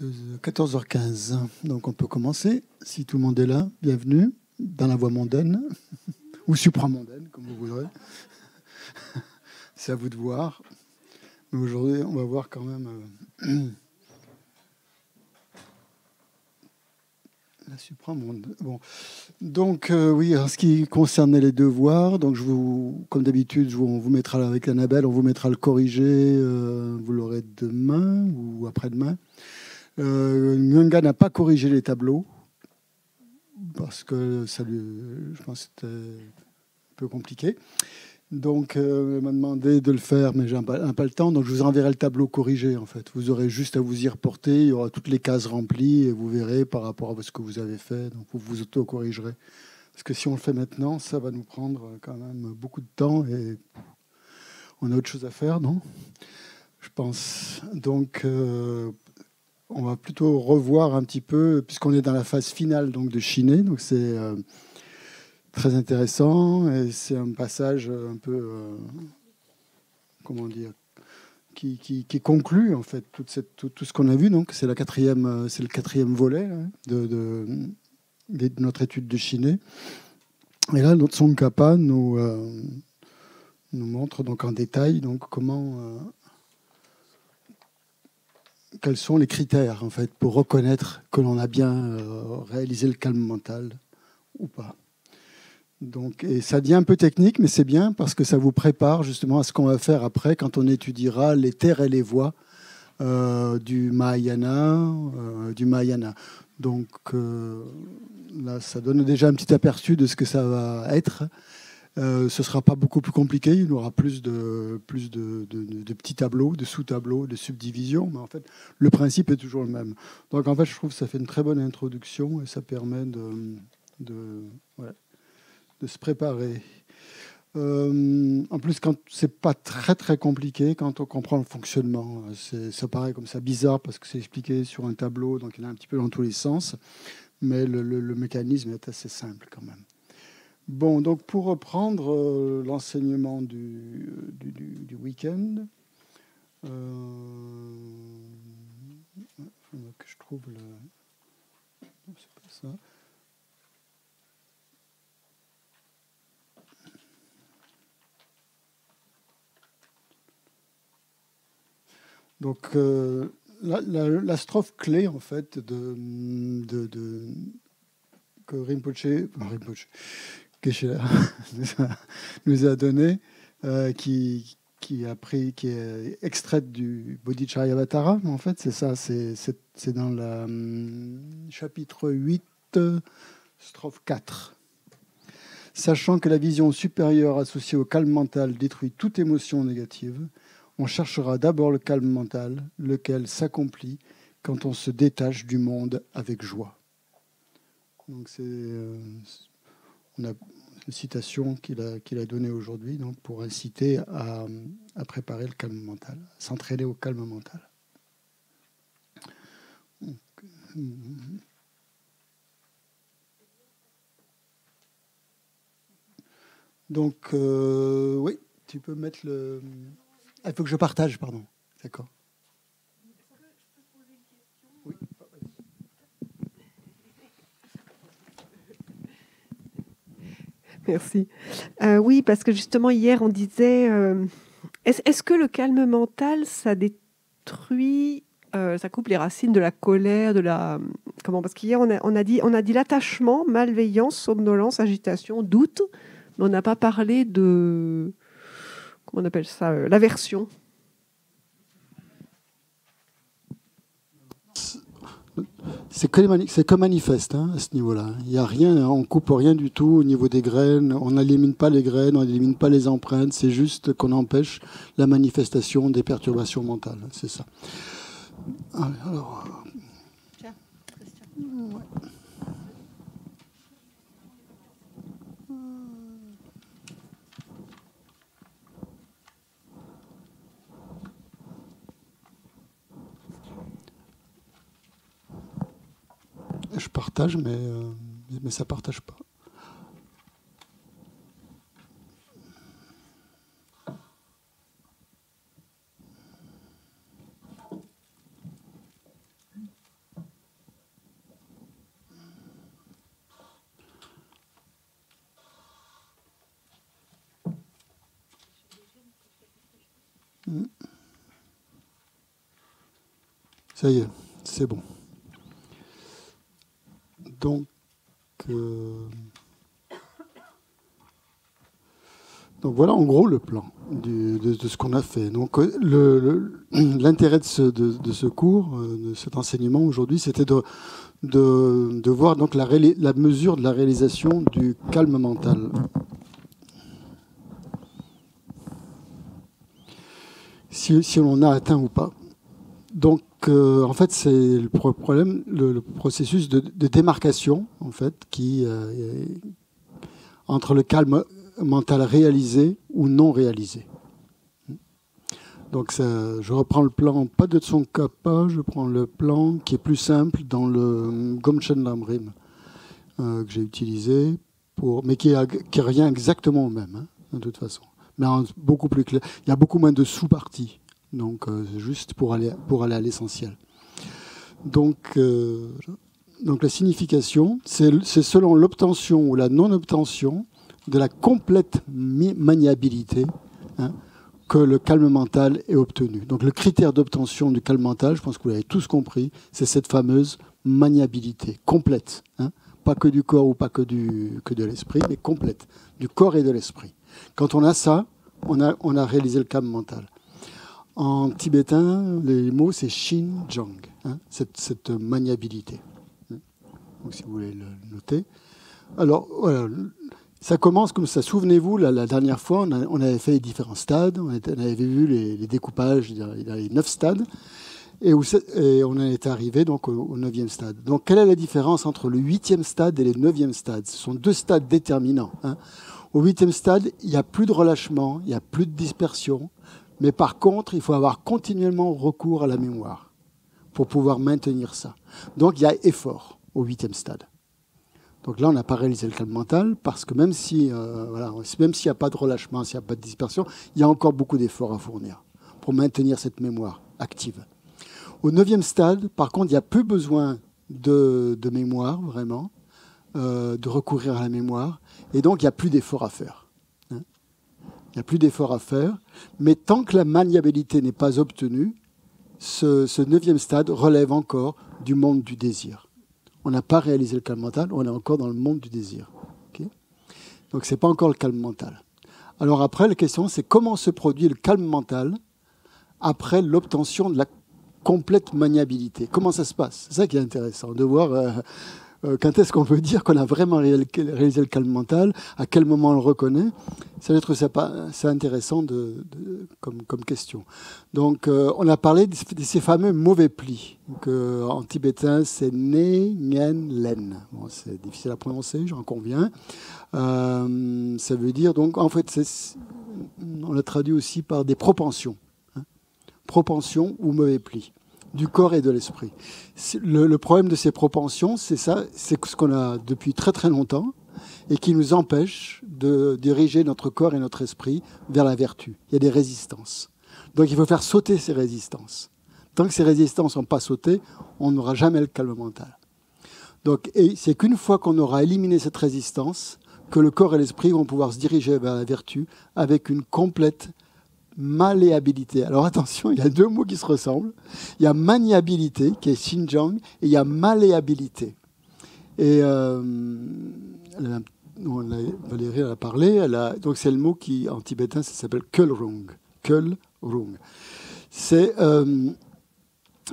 14h15, donc on peut commencer. Si tout le monde est là, bienvenue dans la voie mondaine, ou supramondaine, comme vous voudrez. C'est à vous de voir. Mais aujourd'hui, on va voir quand même la supramondaine. Bon. Donc, oui, en ce qui concerne les devoirs, donc comme d'habitude, on vous mettra avec Annabelle, on vous mettra le corrigé, vous l'aurez demain ou après-demain. Nyanga n'a pas corrigé les tableaux parce que je pense que c'était un peu compliqué. Donc, il m'a demandé de le faire, mais j'ai pas le temps. Donc, je vous enverrai le tableau corrigé, en fait. Vous aurez juste à vous y reporter. Il y aura toutes les cases remplies et vous verrez par rapport à ce que vous avez fait. Donc, vous vous auto-corrigerez. Parce que si on le fait maintenant, ça va nous prendre quand même beaucoup de temps et on a autre chose à faire, non ? Je pense. Donc, on va plutôt revoir un petit peu, puisqu'on est dans la phase finale donc, de Shiné. Donc, c'est très intéressant et c'est un passage un peu, comment dire, qui conclut en fait tout ce qu'on a vu. Donc, c'est le quatrième volet hein, de notre étude de Shiné. Et là, notre Tsongkhapa nous montre donc en détail donc quels sont les critères en fait pour reconnaître que l'on a bien réalisé le calme mental ou pas. Donc, et ça devient un peu technique, mais c'est bien parce que ça vous prépare justement à ce qu'on va faire après quand on étudiera les terres et les voies du Mahayana. Donc là, ça donne déjà un petit aperçu de ce que ça va être. Ce ne sera pas beaucoup plus compliqué, il y aura plus de petits tableaux, de sous-tableaux, de subdivisions, mais en fait, le principe est toujours le même. Donc en fait, je trouve que ça fait une très bonne introduction et ça permet de se préparer. En plus, quand c'est pas très très compliqué, quand on comprend le fonctionnement, ça paraît comme ça bizarre parce que c'est expliqué sur un tableau, donc il est un petit peu dans tous les sens, mais le mécanisme est assez simple quand même. Bon, donc pour reprendre l'enseignement du week-end, que je trouve le... Non, c'est pas ça. Donc la strophe clé en fait que Rinpoche Geshe nous a donné, qui est extraite du Bodhicharyavatara, en fait, c'est ça, c'est dans le chapitre 8, strophe 4. Sachant que la vision supérieure associée au calme mental détruit toute émotion négative, on cherchera d'abord le calme mental, lequel s'accomplit quand on se détache du monde avec joie. Donc on a une citation qu'il a donnée aujourd'hui donc pour inciter à préparer le calme mental, à s'entraîner au calme mental. Donc, oui, tu peux mettre le... Ah, il faut que je partage, pardon. D'accord. Oui. Merci. Oui, parce que justement, hier, on disait, est-ce que le calme mental, ça détruit, ça coupe les racines de la colère, parce qu'hier, on a dit l'attachement, malveillance, somnolence, agitation, doute, mais on n'a pas parlé de, comment on appelle ça, l'aversion. C'est que manifeste hein, à ce niveau-là. Il y a rien, on coupe rien du tout au niveau des graines. On n'élimine pas les graines, on n'élimine pas les empreintes. C'est juste qu'on empêche la manifestation des perturbations mentales. C'est ça. Alors, tiens, Christian. Ouais. Je partage, mais ça ne partage pas. Ça y est, c'est bon. Donc voilà en gros le plan de ce qu'on a fait. Donc l'intérêt de ce cours, de cet enseignement aujourd'hui, c'était de voir donc la mesure de la réalisation du calme mental. Si on a atteint ou pas. Donc en fait c'est le problème, le processus de démarcation en fait qui entre le calme mental réalisé ou non réalisé. Donc je reprends le plan, pas de Tsongkhapa, je prends le plan qui est plus simple dans le Gomchen Lamrim que j'ai utilisé, mais qui revient exactement au même, hein, de toute façon. Mais beaucoup plus clair. Il y a beaucoup moins de sous-parties, donc c'est juste pour aller à l'essentiel. Donc la signification, c'est selon l'obtention ou la non-obtention de la complète maniabilité, hein, que le calme mental est obtenu. Donc le critère d'obtention du calme mental, je pense que vous l'avez tous compris, c'est cette fameuse maniabilité complète, hein, pas que du corps ou pas que de l'esprit, mais complète, du corps et de l'esprit. Quand on a ça, on a réalisé le calme mental. En tibétain, les mots c'est Shinjang, hein, cette maniabilité. Donc si vous voulez le noter. Alors voilà. Ça commence comme ça. Souvenez-vous, la dernière fois, on avait fait les différents stades. On avait vu les découpages, il y a les 9 stades. Et on en est arrivé donc, au 9e stade. Donc, quelle est la différence entre le 8e stade et le 9e stade? Ce sont 2 stades déterminants, hein. Au 8e stade, il n'y a plus de relâchement, il n'y a plus de dispersion. Mais par contre, il faut avoir continuellement recours à la mémoire pour pouvoir maintenir ça. Donc, il y a effort au 8e stade. Donc là, on n'a pas réalisé le calme mental parce que même s'il n'y a pas de relâchement, s'il n'y a pas de dispersion, il y a encore beaucoup d'efforts à fournir pour maintenir cette mémoire active. Au 9e stade, par contre, il n'y a plus besoin de mémoire, vraiment, de recourir à la mémoire, et donc il n'y a plus d'efforts à faire. Hein. Il n'y a plus d'efforts à faire, mais tant que la maniabilité n'est pas obtenue, ce 9e stade relève encore du monde du désir. On n'a pas réalisé le calme mental, on est encore dans le monde du désir. Okay, donc, ce n'est pas encore le calme mental. Alors après, la question, c'est comment se produit le calme mental après l'obtention de la complète maniabilité. Comment ça se passe? C'est ça qui est intéressant, de voir quand est-ce qu'on peut dire qu'on a vraiment réalisé le calme mental, à quel moment on le reconnaît. C'est intéressant comme question. Donc, on a parlé de ces fameux mauvais plis. Donc, en tibétain, c'est ne, ngen, len. Bon, c'est difficile à prononcer, j'en conviens. Ça veut dire, donc, en fait, on l'a traduit aussi par des propensions. Hein, propensions ou mauvais plis du corps et de l'esprit. Le problème de ces propensions, c'est ça, c'est ce qu'on a depuis très très longtemps et qui nous empêche de diriger notre corps et notre esprit vers la vertu. Il y a des résistances. Donc il faut faire sauter ces résistances. Tant que ces résistances n'ont pas sauté, on n'aura jamais le calme mental. Donc, et c'est qu'une fois qu'on aura éliminé cette résistance, que le corps et l'esprit vont pouvoir se diriger vers la vertu avec une complète malléabilité. Alors attention, il y a 2 mots qui se ressemblent. Il y a maniabilité, qui est Xinjiang, et il y a malléabilité. Et Valérie a parlé, donc c'est le mot qui, en tibétain, ça s'appelle Kölrung. Kölrung. C'est,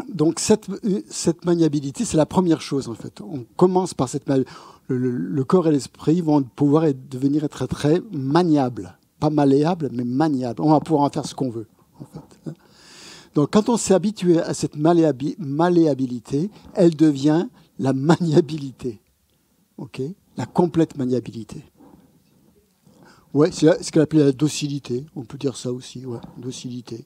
donc cette maniabilité, c'est la première chose en fait. On commence par cette le corps et l'esprit vont pouvoir devenir très très maniables. Pas malléable, mais maniable. On va pouvoir en faire ce qu'on veut, en fait. Donc, quand on s'est habitué à cette malléabilité, elle devient la maniabilité. Okay, la complète maniabilité. Ouais, c'est ce qu'on appelle la docilité. On peut dire ça aussi, ouais, docilité.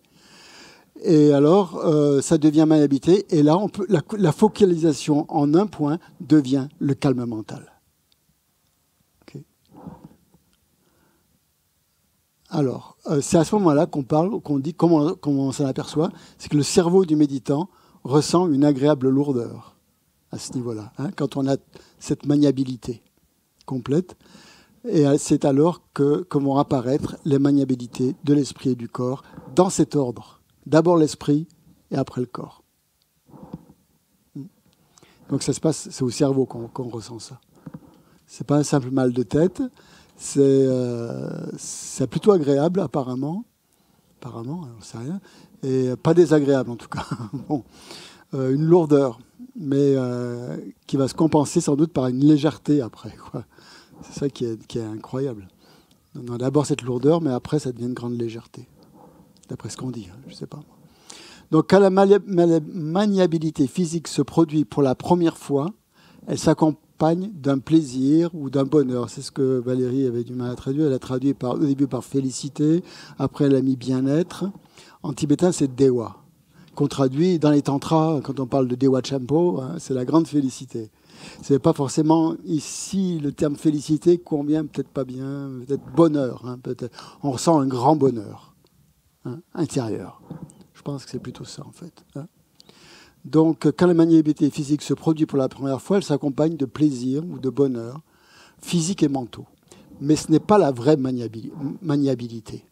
Et alors, ça devient maniabilité. Et là, la focalisation en un point devient le calme mental. Alors, c'est à ce moment-là qu'on dit, comment on s'en aperçoit, c'est que le cerveau du méditant ressent une agréable lourdeur à ce niveau-là. Hein, quand on a cette maniabilité complète, Et c'est alors que vont apparaître les maniabilités de l'esprit et du corps dans cet ordre. D'abord l'esprit et après le corps. Donc ça se passe, c'est au cerveau qu'on ressent ça. C'est pas un simple mal de tête, c'est plutôt agréable apparemment, on sait rien, et pas désagréable en tout cas. Bon, une lourdeur, mais qui va se compenser sans doute par une légèreté après, quoi. C'est ça qui est incroyable. On a d'abord cette lourdeur, mais après, ça devient une grande légèreté. D'après ce qu'on dit, je ne sais pas. Donc, quand la maniabilité physique se produit pour la première fois, elle s'accompagne d'un plaisir ou d'un bonheur. C'est ce que Valérie avait du mal à traduire. Elle a traduit au début par félicité, après elle a mis bien-être. En tibétain, c'est dewa, qu'on traduit dans les tantras, quand on parle de dewa champo, hein, c'est la grande félicité. Ce n'est pas forcément ici le terme félicité convient peut-être pas bien, peut-être bonheur. Hein, peut-être. On ressent un grand bonheur intérieur. Je pense que c'est plutôt ça en fait. Hein. Donc quand la maniabilité physique se produit pour la première fois, elle s'accompagne de plaisir ou de bonheur physique et mentaux. Mais ce n'est pas la vraie maniabilité.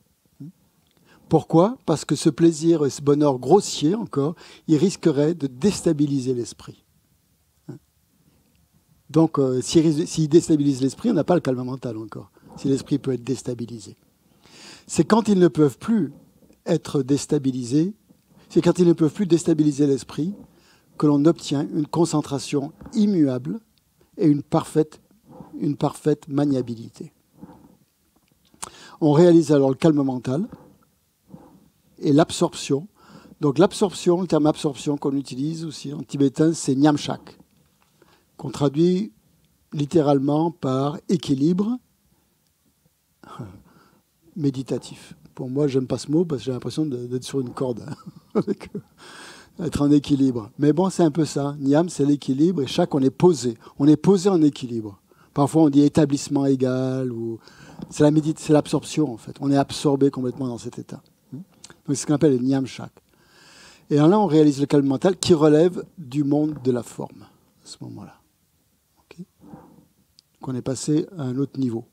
Pourquoi ? Parce que ce plaisir et ce bonheur grossier encore, il risquerait de déstabiliser l'esprit. Donc, s'il déstabilise l'esprit, on n'a pas le calme mental encore, si l'esprit peut être déstabilisé. C'est quand ils ne peuvent plus être déstabilisés, c'est quand ils ne peuvent plus déstabiliser l'esprit que l'on obtient une concentration immuable et une parfaite maniabilité. On réalise alors le calme mental et l'absorption. Donc l'absorption, le terme absorption qu'on utilise aussi en tibétain, c'est nyamshak, qu'on traduit littéralement par équilibre méditatif. Pour moi, j'aime pas ce mot parce que j'ai l'impression d'être sur une corde, être en équilibre. Mais bon, c'est un peu ça. Nyam, c'est l'équilibre et chaque, on est posé. On est posé en équilibre. Parfois, on dit établissement égal ou c'est l'absorption en fait. On est absorbé complètement dans cet état. Donc, c'est ce qu'on appelle le nyamshak. Et là, on réalise le calme mental qui relève du monde de la forme à ce moment-là. Qu'on est passé à un autre niveau.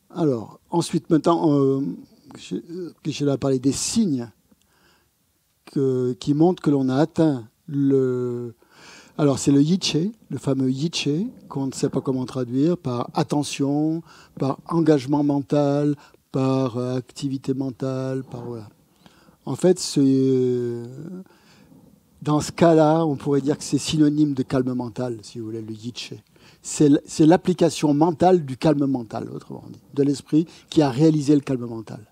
Alors, ensuite, maintenant, Geshe-la a parlé des signes qui montrent que l'on a atteint le... Alors, c'est le yiché, le fameux yiché, qu'on ne sait pas comment traduire, par attention, par engagement mental, par activité mentale, par... Voilà. En fait, dans ce cas-là, on pourrait dire que c'est synonyme de calme mental, si vous voulez, le yiché. C'est l'application mentale du calme mental, autrement dit, de l'esprit qui a réalisé le calme mental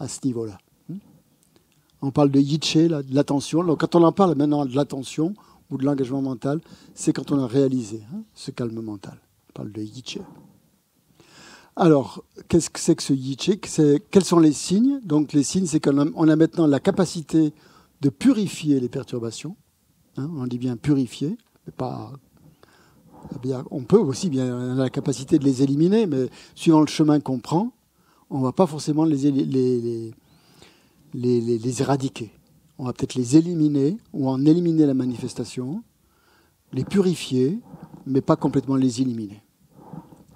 à ce niveau-là. On parle de yiché, de l'attention. Donc, quand on en parle maintenant de l'attention ou de l'engagement mental, c'est quand on a réalisé ce calme mental. On parle de yiché. Alors, qu'est-ce que c'est que ce yiché ? Quels sont les signes ? Donc, les signes, c'est qu'on a maintenant la capacité de purifier les perturbations. On dit bien purifier, mais pas... On peut aussi bien on a la capacité de les éliminer, mais suivant le chemin qu'on prend, on ne va pas forcément les éradiquer. On va peut-être les éliminer ou en éliminer la manifestation, les purifier, mais pas complètement les éliminer.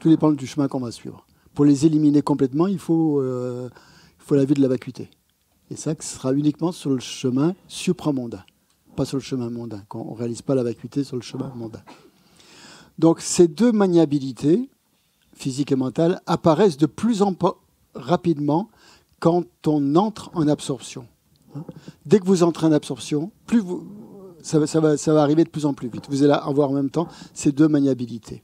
Tout dépend du chemin qu'on va suivre. Pour les éliminer complètement, il faut la vue de la vacuité. Et ça, ce sera uniquement sur le chemin supramondain, pas sur le chemin mondain. On ne réalise pas la vacuité sur le chemin mondain. Donc ces deux maniabilités, physique et mentale, apparaissent de plus en plus rapidement quand on entre en absorption. Dès que vous entrez en absorption, ça va arriver de plus en plus vite. Vous allez avoir en même temps ces deux maniabilités.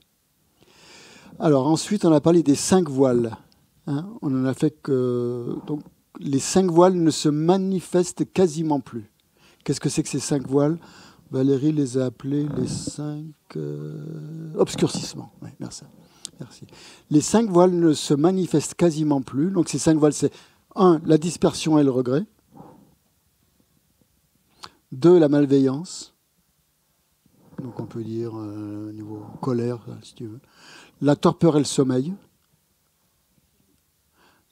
Alors ensuite, on a parlé des 5 voiles. On en a fait que... Donc, les 5 voiles ne se manifestent quasiment plus. Qu'est-ce que c'est que ces 5 voiles ? Valérie les a appelés les 5 obscurcissements. Oui, merci. Les 5 voiles ne se manifestent quasiment plus. Donc ces 5 voiles, c'est 1, la dispersion et le regret. 2, la malveillance. Donc on peut dire au niveau colère, si tu veux. La torpeur et le sommeil.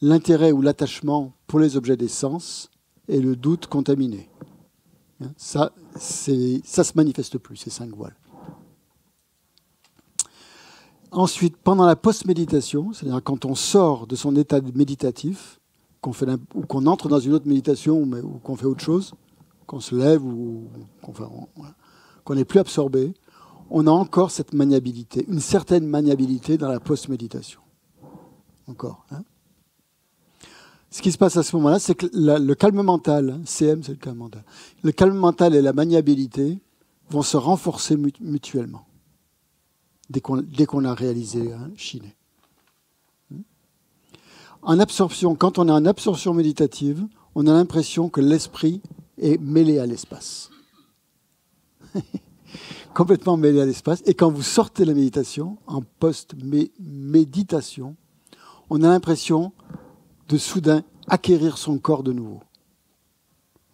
L'intérêt ou l'attachement pour les objets des sens et le doute contaminé. Ça se manifeste plus, ces 5 voiles. Ensuite, pendant la post-méditation, c'est-à-dire quand on sort de son état méditatif, ou qu'on entre dans une autre méditation, ou qu'on fait autre chose, qu'on se lève ou qu'on n'est plus absorbé, on a encore cette maniabilité, une certaine maniabilité dans la post-méditation. Encore. Hein. Ce qui se passe à ce moment-là, c'est que le calme mental, CM, c'est le calme mental. Le calme mental et la maniabilité vont se renforcer mutuellement dès qu'on a réalisé Shiné. En absorption, quand on est en absorption méditative, on a l'impression que l'esprit est mêlé à l'espace. Complètement mêlé à l'espace. Et quand vous sortez de la méditation, en post-méditation, on a l'impression de soudain acquérir son corps de nouveau.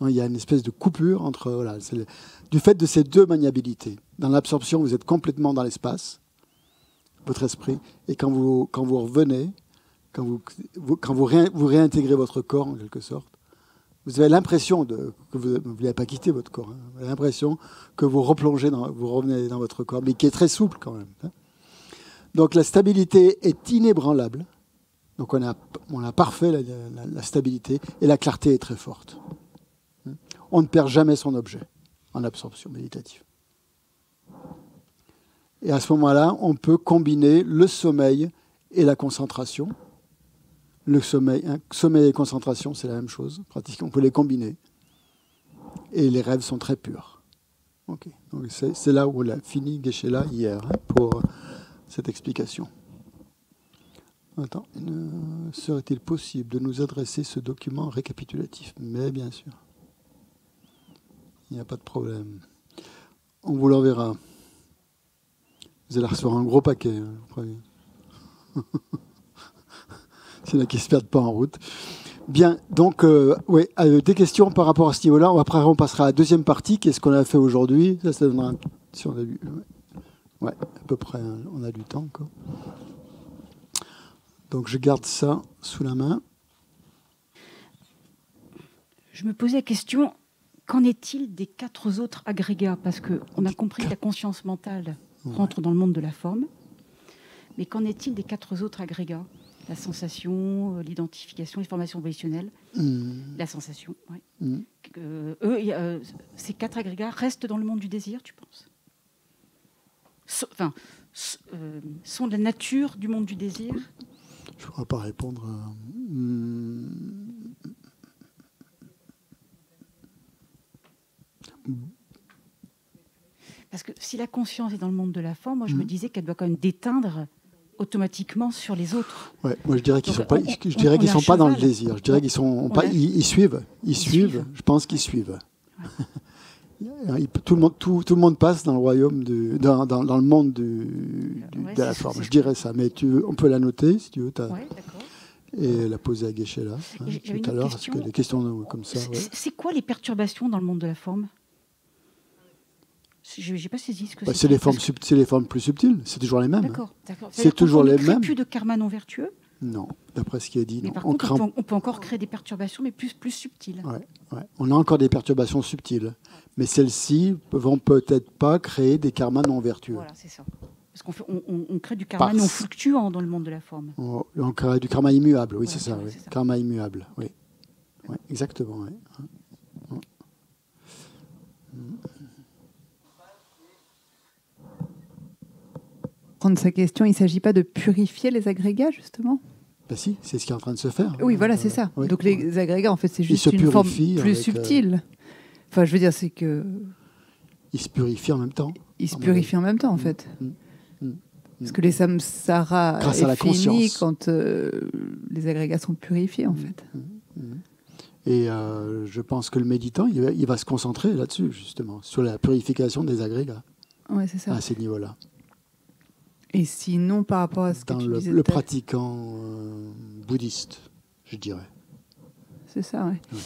Il y a une espèce de coupure entre... du fait de ces deux maniabilités. Dans l'absorption, vous êtes complètement dans l'espace, votre esprit, et quand vous revenez, quand vous réintégrez votre corps, en quelque sorte, vous avez l'impression que vous n'avez pas quitté votre corps. Hein. Vous avez l'impression que vous revenez dans votre corps, mais qui est très souple quand même. Hein. Donc la stabilité est inébranlable. Donc on a parfait la stabilité, et la clarté est très forte. On ne perd jamais son objet en absorption méditative. Et à ce moment-là, on peut combiner le sommeil et la concentration. Le sommeil et concentration, c'est la même chose. Pratiquement, on peut les combiner. Et les rêves sont très purs. Okay. Donc c'est là où on a fini Geshe-la hier pour cette explication. Attends, serait-il possible de nous adresser ce document récapitulatif? Mais bien sûr. Il n'y a pas de problème. On vous l'enverra. Vous allez recevoir un gros paquet. C'est là qui ne se perdent pas en route. Bien, donc, des questions par rapport à ce niveau-là. Après, on passera à la deuxième partie, qui est ce qu'on a fait aujourd'hui. Ça donnera, si on a vu. Ouais, à peu près, on a du temps encore. Donc, je garde ça sous la main. Je me posais la question, qu'en est-il des 4 autres agrégats? Parce qu'on a compris que la conscience mentale rentre dans le monde de la forme. Mais qu'en est-il des 4 autres agrégats? La sensation, l'identification, les formations positionnelles, la sensation. Ouais. Ces 4 agrégats restent dans le monde du désir, tu penses? Sont de la nature du monde du désir? Je ne pourrais pas répondre. Parce que si la conscience est dans le monde de la forme, moi je me disais qu'elle doit quand même déteindre automatiquement sur les autres. Ouais, moi je dirais qu'ils sont pas. Je dirais qu'ils sont pas dans le désir. Je dirais qu'ils sont pas. Ils suivent. Ils suivent. Je pense qu'ils suivent. Ouais. Tout le monde passe dans le royaume dans le monde de la forme. Je dirais ça. Mais on peut la noter si tu veux. Ouais, et la poser à Geshe-la tout à l'heure. Parce que des questions comme ça. Ouais. C'est quoi les perturbations dans le monde de la forme? Je n'ai pas saisi ce que c'est. C'est les formes plus subtiles. C'est toujours les mêmes. D'accord. C'est toujours les mêmes. On ne crée plus de karma non vertueux? Non, d'après ce qui est dit. Mais non. Par contre, on peut encore créer des perturbations, mais plus subtiles. Ouais. On a encore des perturbations subtiles. Mais celles-ci ne vont peut-être pas créer des karmas non vertueux. Voilà, c'est ça. Parce qu'on crée du karma non fluctuant dans le monde de la forme. On crée du karma immuable, oui, voilà, c'est ça. Oui. Karma immuable, oui. Ouais, exactement, oui. Prendre sa question, il ne s'agit pas de purifier les agrégats, justement? Ben si, c'est ce qui est en train de se faire. Oui, voilà, c'est ça. Oui. Donc les agrégats, en fait, c'est juste une forme plus subtile. Enfin, je veux dire, c'est que... Ils se purifient en même temps. Ils se purifient en même temps, en fait. Parce que les samsara est fini quand les agrégats sont purifiés, en fait. Et je pense que le méditant, il va se concentrer là-dessus, justement, sur la purification des agrégats. Ouais, c'est ça. À ces niveaux-là. Et sinon, par rapport à ce que tu disais... le pratiquant bouddhiste, je dirais. C'est ça, oui. Ouais.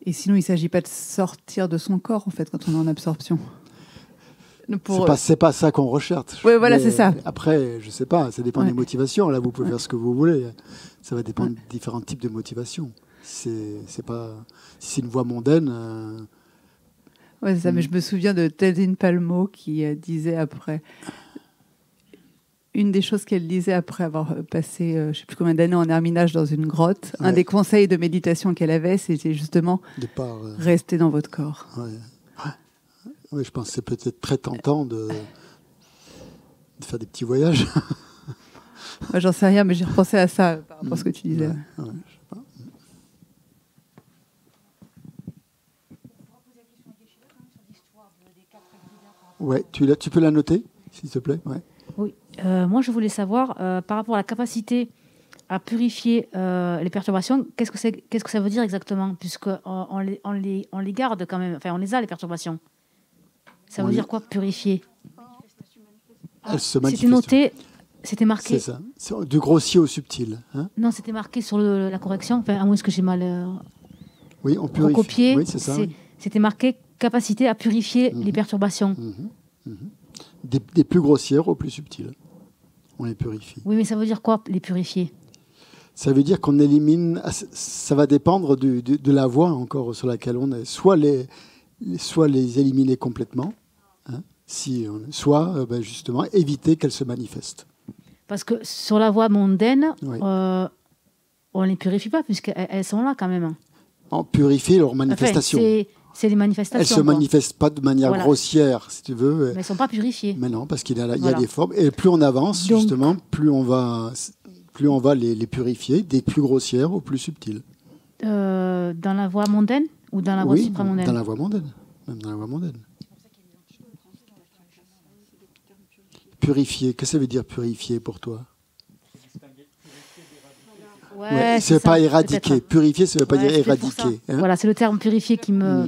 Et sinon, il ne s'agit pas de sortir de son corps, en fait, quand on est en absorption. C'est pas ça qu'on recherche. Oui, voilà, c'est ça. Après, je ne sais pas, ça dépend des motivations. Là, vous pouvez faire ce que vous voulez. Ça va dépendre de différents types de motivations. C'est pas... Si c'est une voie mondaine... Oui, c'est ça, mais je me souviens de Tenzin Palmo qui disait après... une des choses qu'elle disait après avoir passé, je ne sais plus combien d'années en erminage dans une grotte, un des conseils de méditation qu'elle avait, c'était justement rester dans votre corps. Oui, je pense que c'est peut-être très tentant de faire des petits voyages. Moi, j'en sais rien, mais j'ai repensé à ça par rapport à ce que tu disais. Je sais pas. Ouais, tu peux la noter, s'il te plaît. Ouais. Oui, moi je voulais savoir, par rapport à la capacité à purifier les perturbations, qu'est-ce que ça veut dire exactement, puisqu'on les garde quand même, enfin on les a les perturbations. Ça veut dire quoi, purifier? C'était noté, c'était marqué. C'est ça, du grossier au subtil. Hein? Non, c'était marqué sur la correction, enfin, à moins que j'ai mal oui, on purifie. Recopié. Oui, c'est ça. C'était marqué capacité à purifier les perturbations. Des plus grossières aux plus subtiles. On les purifie. Oui, mais ça veut dire quoi, les purifier? Ça veut dire qu'on élimine... Ça va dépendre de la voie encore sur laquelle on est. Soit les éliminer complètement, hein, soit justement éviter qu'elles se manifestent. Parce que sur la voie mondaine, oui. On ne les purifie pas, puisqu'elles sont là quand même. On purifie leurs manifestations. Enfin, c'est les manifestations. Elles ne se manifestent pas de manière grossière, si tu veux. Mais elles ne sont pas purifiées. Mais non, parce qu'il y a des formes. Et plus on avance, justement, plus on va les purifier, des plus grossières aux plus subtiles. Dans la voie mondaine ou dans la voie supramondaine? Dans la voie mondaine. Même dans la voie mondaine. Purifier, qu'est-ce que ça veut dire purifier pour toi? Ouais, ça ne veut pas éradiquer. Purifier, ça ne veut pas dire éradiquer. Hein? Voilà, c'est le terme purifier qui me...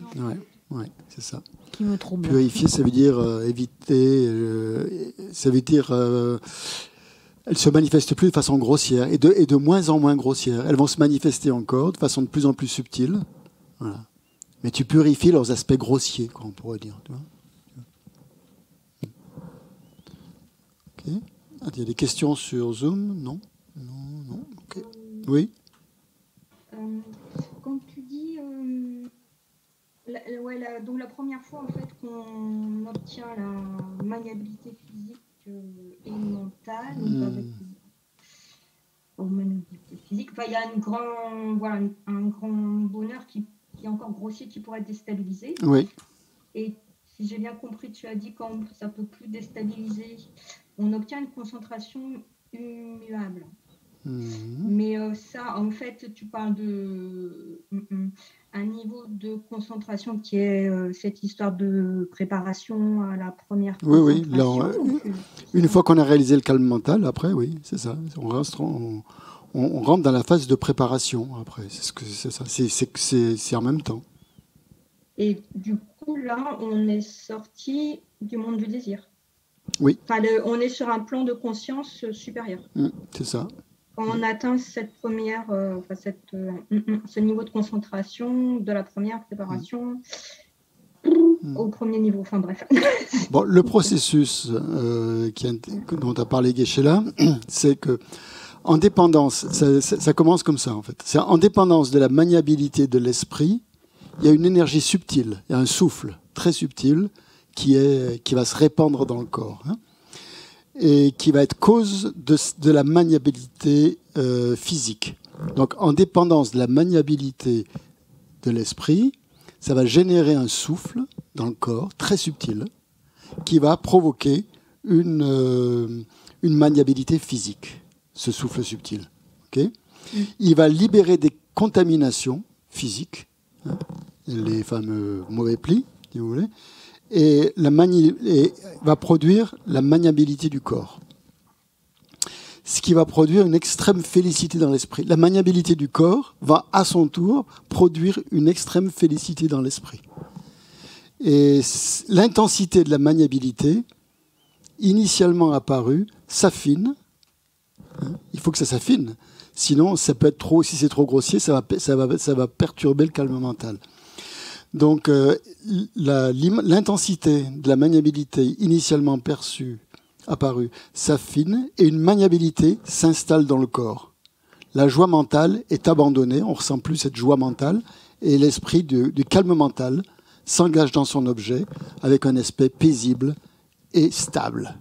Ouais, c'est ça. Qui me trouble. Purifier, ça veut dire éviter... ça veut dire... elles ne se manifestent plus de façon grossière et de moins en moins grossière. Elles vont se manifester encore de façon de plus en plus subtile. Voilà. Mais tu purifies leurs aspects grossiers, quoi, on pourrait dire. Tu vois. Okay. Il y a des questions sur Zoom? Non. Okay. Oui. Quand tu dis, donc la première fois en fait qu'on obtient la maniabilité physique et mentale, avec maniabilité physique, il y a un grand bonheur qui est encore grossier, qui pourrait être déstabilisé. Oui. Et si j'ai bien compris, tu as dit quand ça peut plus déstabiliser, on obtient une concentration immuable. Mais ça, en fait, tu parles de un niveau de concentration qui est cette histoire de préparation à la première concentration. Oui. Une fois qu'on a réalisé le calme mental, après, oui, c'est ça. On rentre dans la phase de préparation, après. C'est ça. C'est en même temps. Et du coup, là, on est sorti du monde du désir. Oui. Enfin, on est sur un plan de conscience supérieur. C'est ça. On atteint cette première, ce niveau de concentration de la première préparation au premier niveau. Enfin bref. Bon, le processus dont a parlé Geshe-la, c'est que en dépendance, ça commence comme ça en fait. C'est en dépendance de la maniabilité de l'esprit, il y a une énergie subtile, il y a un souffle très subtil qui va se répandre dans le corps. Hein, et qui va être cause de la maniabilité physique. Donc, en dépendance de la maniabilité de l'esprit, ça va générer un souffle dans le corps, très subtil, qui va provoquer une maniabilité physique, ce souffle subtil. Okay ? Il va libérer des contaminations physiques, hein, les fameux mauvais plis, si vous voulez, et va produire la maniabilité du corps. Ce qui va produire une extrême félicité dans l'esprit. La maniabilité du corps va à son tour produire une extrême félicité dans l'esprit. Et l'intensité de la maniabilité, initialement apparue, s'affine. Il faut que ça s'affine. Sinon, ça peut être trop, si c'est trop grossier, ça va perturber le calme mental. Donc, l'intensité de la maniabilité initialement perçue, apparue, s'affine et une maniabilité s'installe dans le corps. La joie mentale est abandonnée, on ne ressent plus cette joie mentale et l'esprit du calme mental s'engage dans son objet avec un aspect paisible et stable.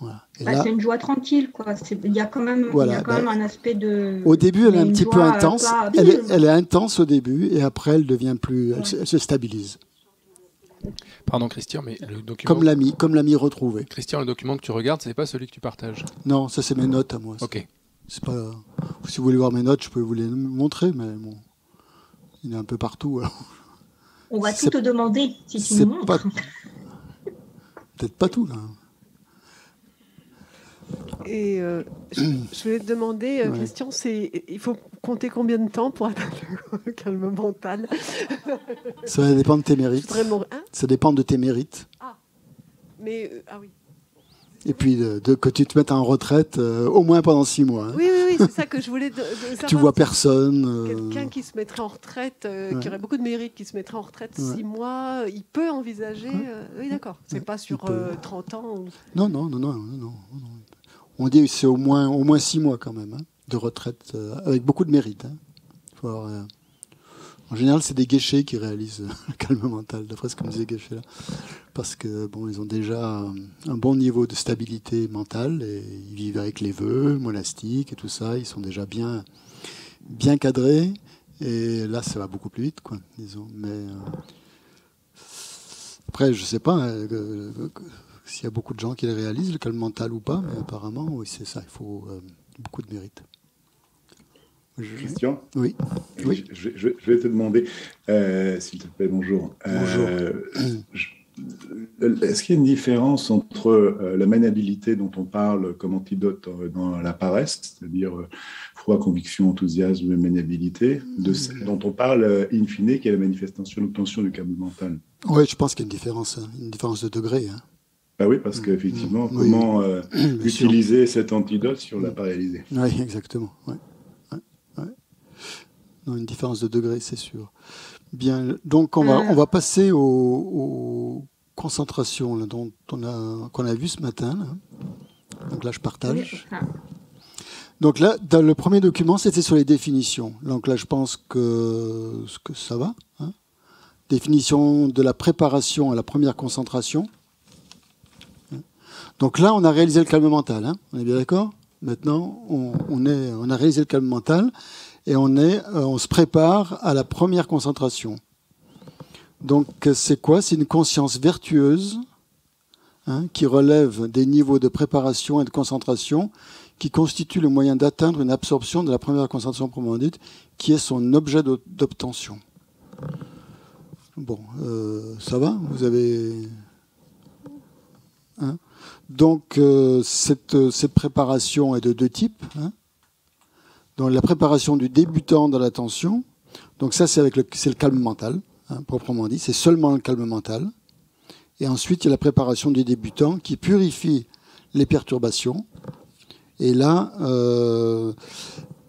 Voilà. C'est une joie tranquille, quoi. Il y a quand même, un aspect de... Au début, elle est un petit peu intense. Elle est intense au début, et après, elle devient plus... Elle se stabilise. Pardon, Christian, mais le document... Comme l'ami retrouvé. Christian, le document que tu regardes, c'est pas celui que tu partages? Non, ça, c'est mes notes à moi. Ok. C'est pas... Si vous voulez voir mes notes, je peux vous les montrer, mais bon... Il est un peu partout, alors. On va tout te demander, si tu nous montres. Peut-être pas tout, là. Et je voulais te demander, Christian, il faut compter combien de temps pour atteindre le calme mental? Ça dépend de tes mérites. Ça dépend de tes mérites. Ah, mais oui. Et puis que tu te mettes en retraite au moins pendant 6 mois. Hein. Oui, c'est ça que je voulais savoir. Tu vois personne. Quelqu'un qui se mettrait en retraite, qui aurait beaucoup de mérite, qui se mettrait en retraite 6 mois, il peut envisager... oui, d'accord. C'est pas sur 30 ans ou... Non. On dit que c'est au moins 6 mois quand même, hein, de retraite, avec beaucoup de mérite. Hein. Faut avoir, en général, c'est des guéchés qui réalisent le calme mental, d'après ce que me disait Guéchet là. Parce que ils ont déjà un bon niveau de stabilité mentale et ils vivent avec les vœux monastiques et tout ça. Ils sont déjà bien cadrés. Et là, ça va beaucoup plus vite, quoi, disons. Mais après, je sais pas s'il y a beaucoup de gens qui le réalisent, le calme mental ou pas. Mais apparemment, oui, c'est ça. Il faut beaucoup de mérite. Christian ? Oui. Je vais te demander, s'il te plaît, bonjour. Bonjour. Est-ce qu'il y a une différence entre la maniabilité dont on parle comme antidote dans la paresse, c'est-à-dire foi, conviction, enthousiasme, maniabilité, de celle dont on parle in fine, qui est la manifestation, l'obtention du calme mental? Oui, je pense qu'il y a une différence de degré. Hein. Ah oui, parce qu'effectivement, comment utiliser cet antidote si on ne l'a pas réalisé? Oui, exactement. Ouais. Non, une différence de degré, c'est sûr. Bien, donc on va passer aux concentrations là, qu'on a vues ce matin. Là. Donc là, je partage. Donc là, dans le premier document, c'était sur les définitions. Donc là, je pense que ça va. Hein. Définition de la préparation à la première concentration. Donc là, on a réalisé le calme mental. Hein. On est bien d'accord? Maintenant, on a réalisé le calme mental. Et on se prépare à la première concentration. Donc, c'est quoi? C'est une conscience vertueuse qui relève des niveaux de préparation et de concentration qui constituent le moyen d'atteindre une absorption de la première concentration proprement dite, qui est son objet d'obtention. Bon, ça va? Vous avez... Donc, cette préparation est de 2 types. Donc la préparation du débutant dans l'attention, donc ça c'est le calme mental, proprement dit, c'est seulement le calme mental. Et ensuite il y a la préparation du débutant qui purifie les perturbations. Et là,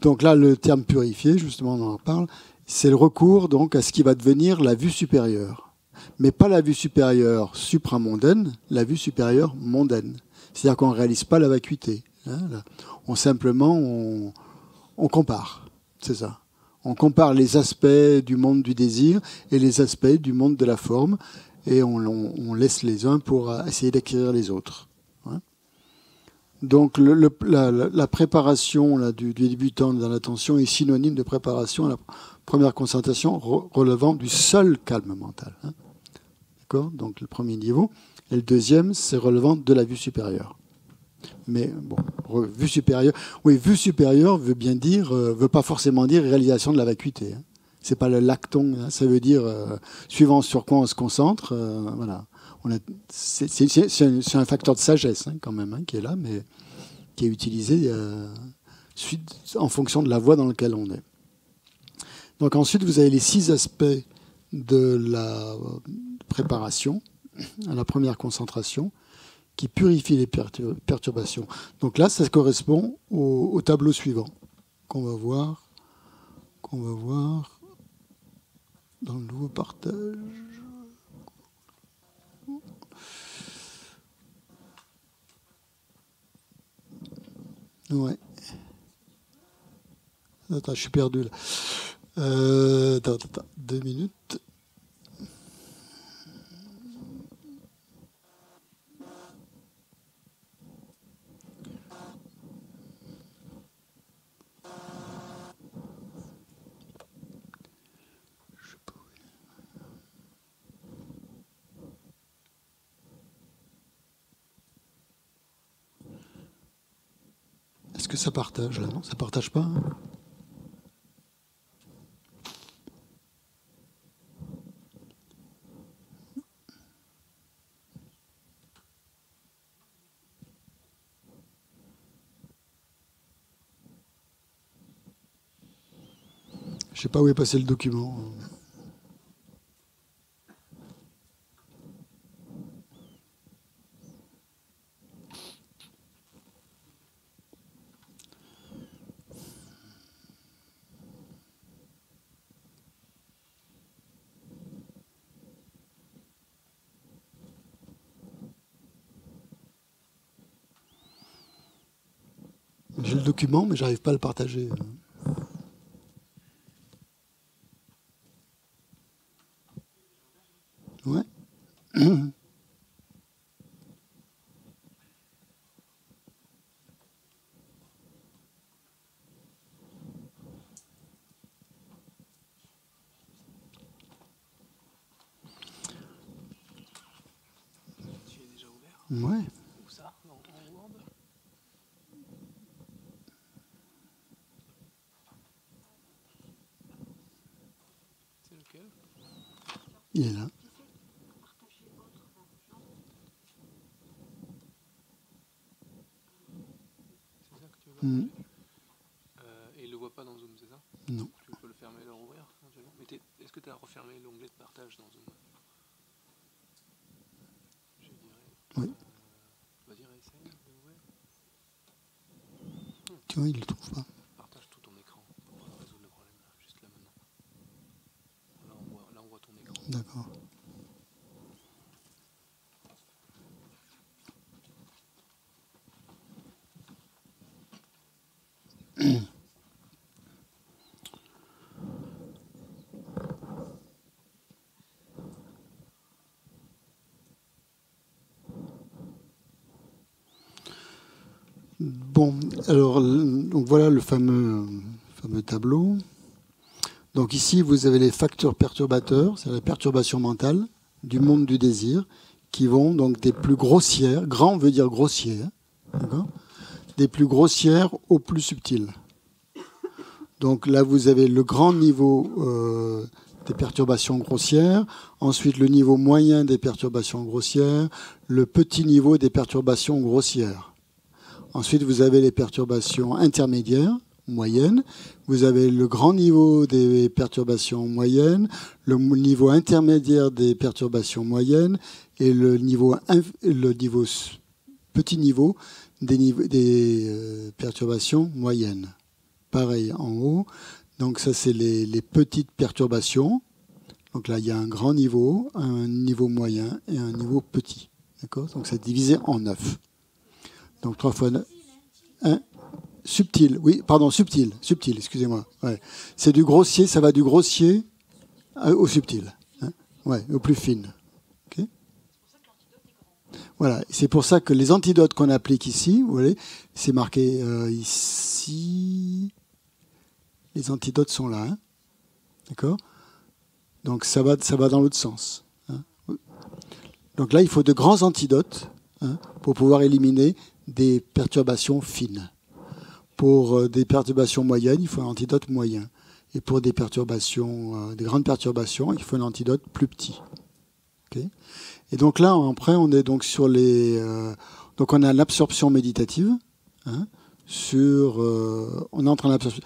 donc là le terme purifié, justement on en parle, c'est le recours donc à ce qui va devenir la vue supérieure. Mais pas la vue supérieure supramondaine, la vue supérieure mondaine. C'est-à-dire qu'on ne réalise pas la vacuité. On compare, c'est ça. On compare les aspects du monde du désir et les aspects du monde de la forme, et on laisse les uns pour essayer d'acquérir les autres. Donc la préparation là, du débutant dans l'attention est synonyme de préparation à la première concentration relevant du seul calme mental. D'accord ? Donc le premier niveau. Et le deuxième, c'est relevant de la vue supérieure. Mais bon, vue supérieure. Oui, vue supérieure veut pas forcément dire réalisation de la vacuité. C'est pas le lacton. Ça veut dire suivant sur quoi on se concentre. Voilà. C'est un facteur de sagesse quand même qui est là, mais qui est utilisé en fonction de la voie dans laquelle on est. Donc ensuite, vous avez les 6 aspects de la préparation à la première concentration, qui purifie les perturbations. Donc là, ça correspond au tableau suivant qu'on va voir dans le nouveau partage. Ouais. Attends, je suis perdu là. Attends, 2 minutes. Est-ce que ça partage là? Non, ça partage pas. Hein. Je sais pas où est passé le document. J'ai le document, mais j'arrive pas à le partager. Ouais. Ouais. Il est là. Et il ne le voit pas dans Zoom, c'est ça? Non. Tu peux le fermer et le rouvrir? Est-ce que tu as refermé l'onglet de partage dans Zoom? Je dirais. Oui. Vas-y, réessaye de l'ouvrir. Tu vois, il ne le trouve pas. Partage tout ton écran pour résoudre le problème, là, juste là maintenant. Là, on voit ton écran. D'accord. Bon, alors donc voilà le fameux tableau. Donc ici, vous avez les facteurs perturbateurs, c'est la perturbation mentale du monde du désir, qui vont donc des plus grossières, grand veut dire grossier, hein, des plus grossières aux plus subtiles. Donc là, vous avez le grand niveau des perturbations grossières, ensuite le niveau moyen des perturbations grossières, le petit niveau des perturbations grossières. Ensuite, vous avez les perturbations intermédiaires, moyennes. Vous avez le grand niveau des perturbations moyennes, le niveau intermédiaire des perturbations moyennes et le petit niveau des perturbations moyennes. Pareil en haut. Donc ça, c'est les petites perturbations. Donc là, il y a un grand niveau, un niveau moyen et un niveau petit. D'accord? Donc c'est divisé en 9. Donc 3 fois 9. Subtil, oui, pardon, subtil, excusez-moi. Ouais. C'est du grossier, ça va du grossier au subtil. Hein, ouais, au plus fine. Okay. Voilà, c'est pour ça que les antidotes qu'on applique ici, vous voyez, c'est marqué ici. Les antidotes sont là. Hein, d'accord? Donc ça va dans l'autre sens. Hein. Donc là, il faut de grands antidotes pour pouvoir éliminer des perturbations fines. Pour des perturbations moyennes, il faut un antidote moyen. Et pour des perturbations, des grandes perturbations, il faut un antidote plus petit. Okay. Et donc là, après, on est donc sur les. Donc on a l'absorption méditative. Hein, on entre en absorption.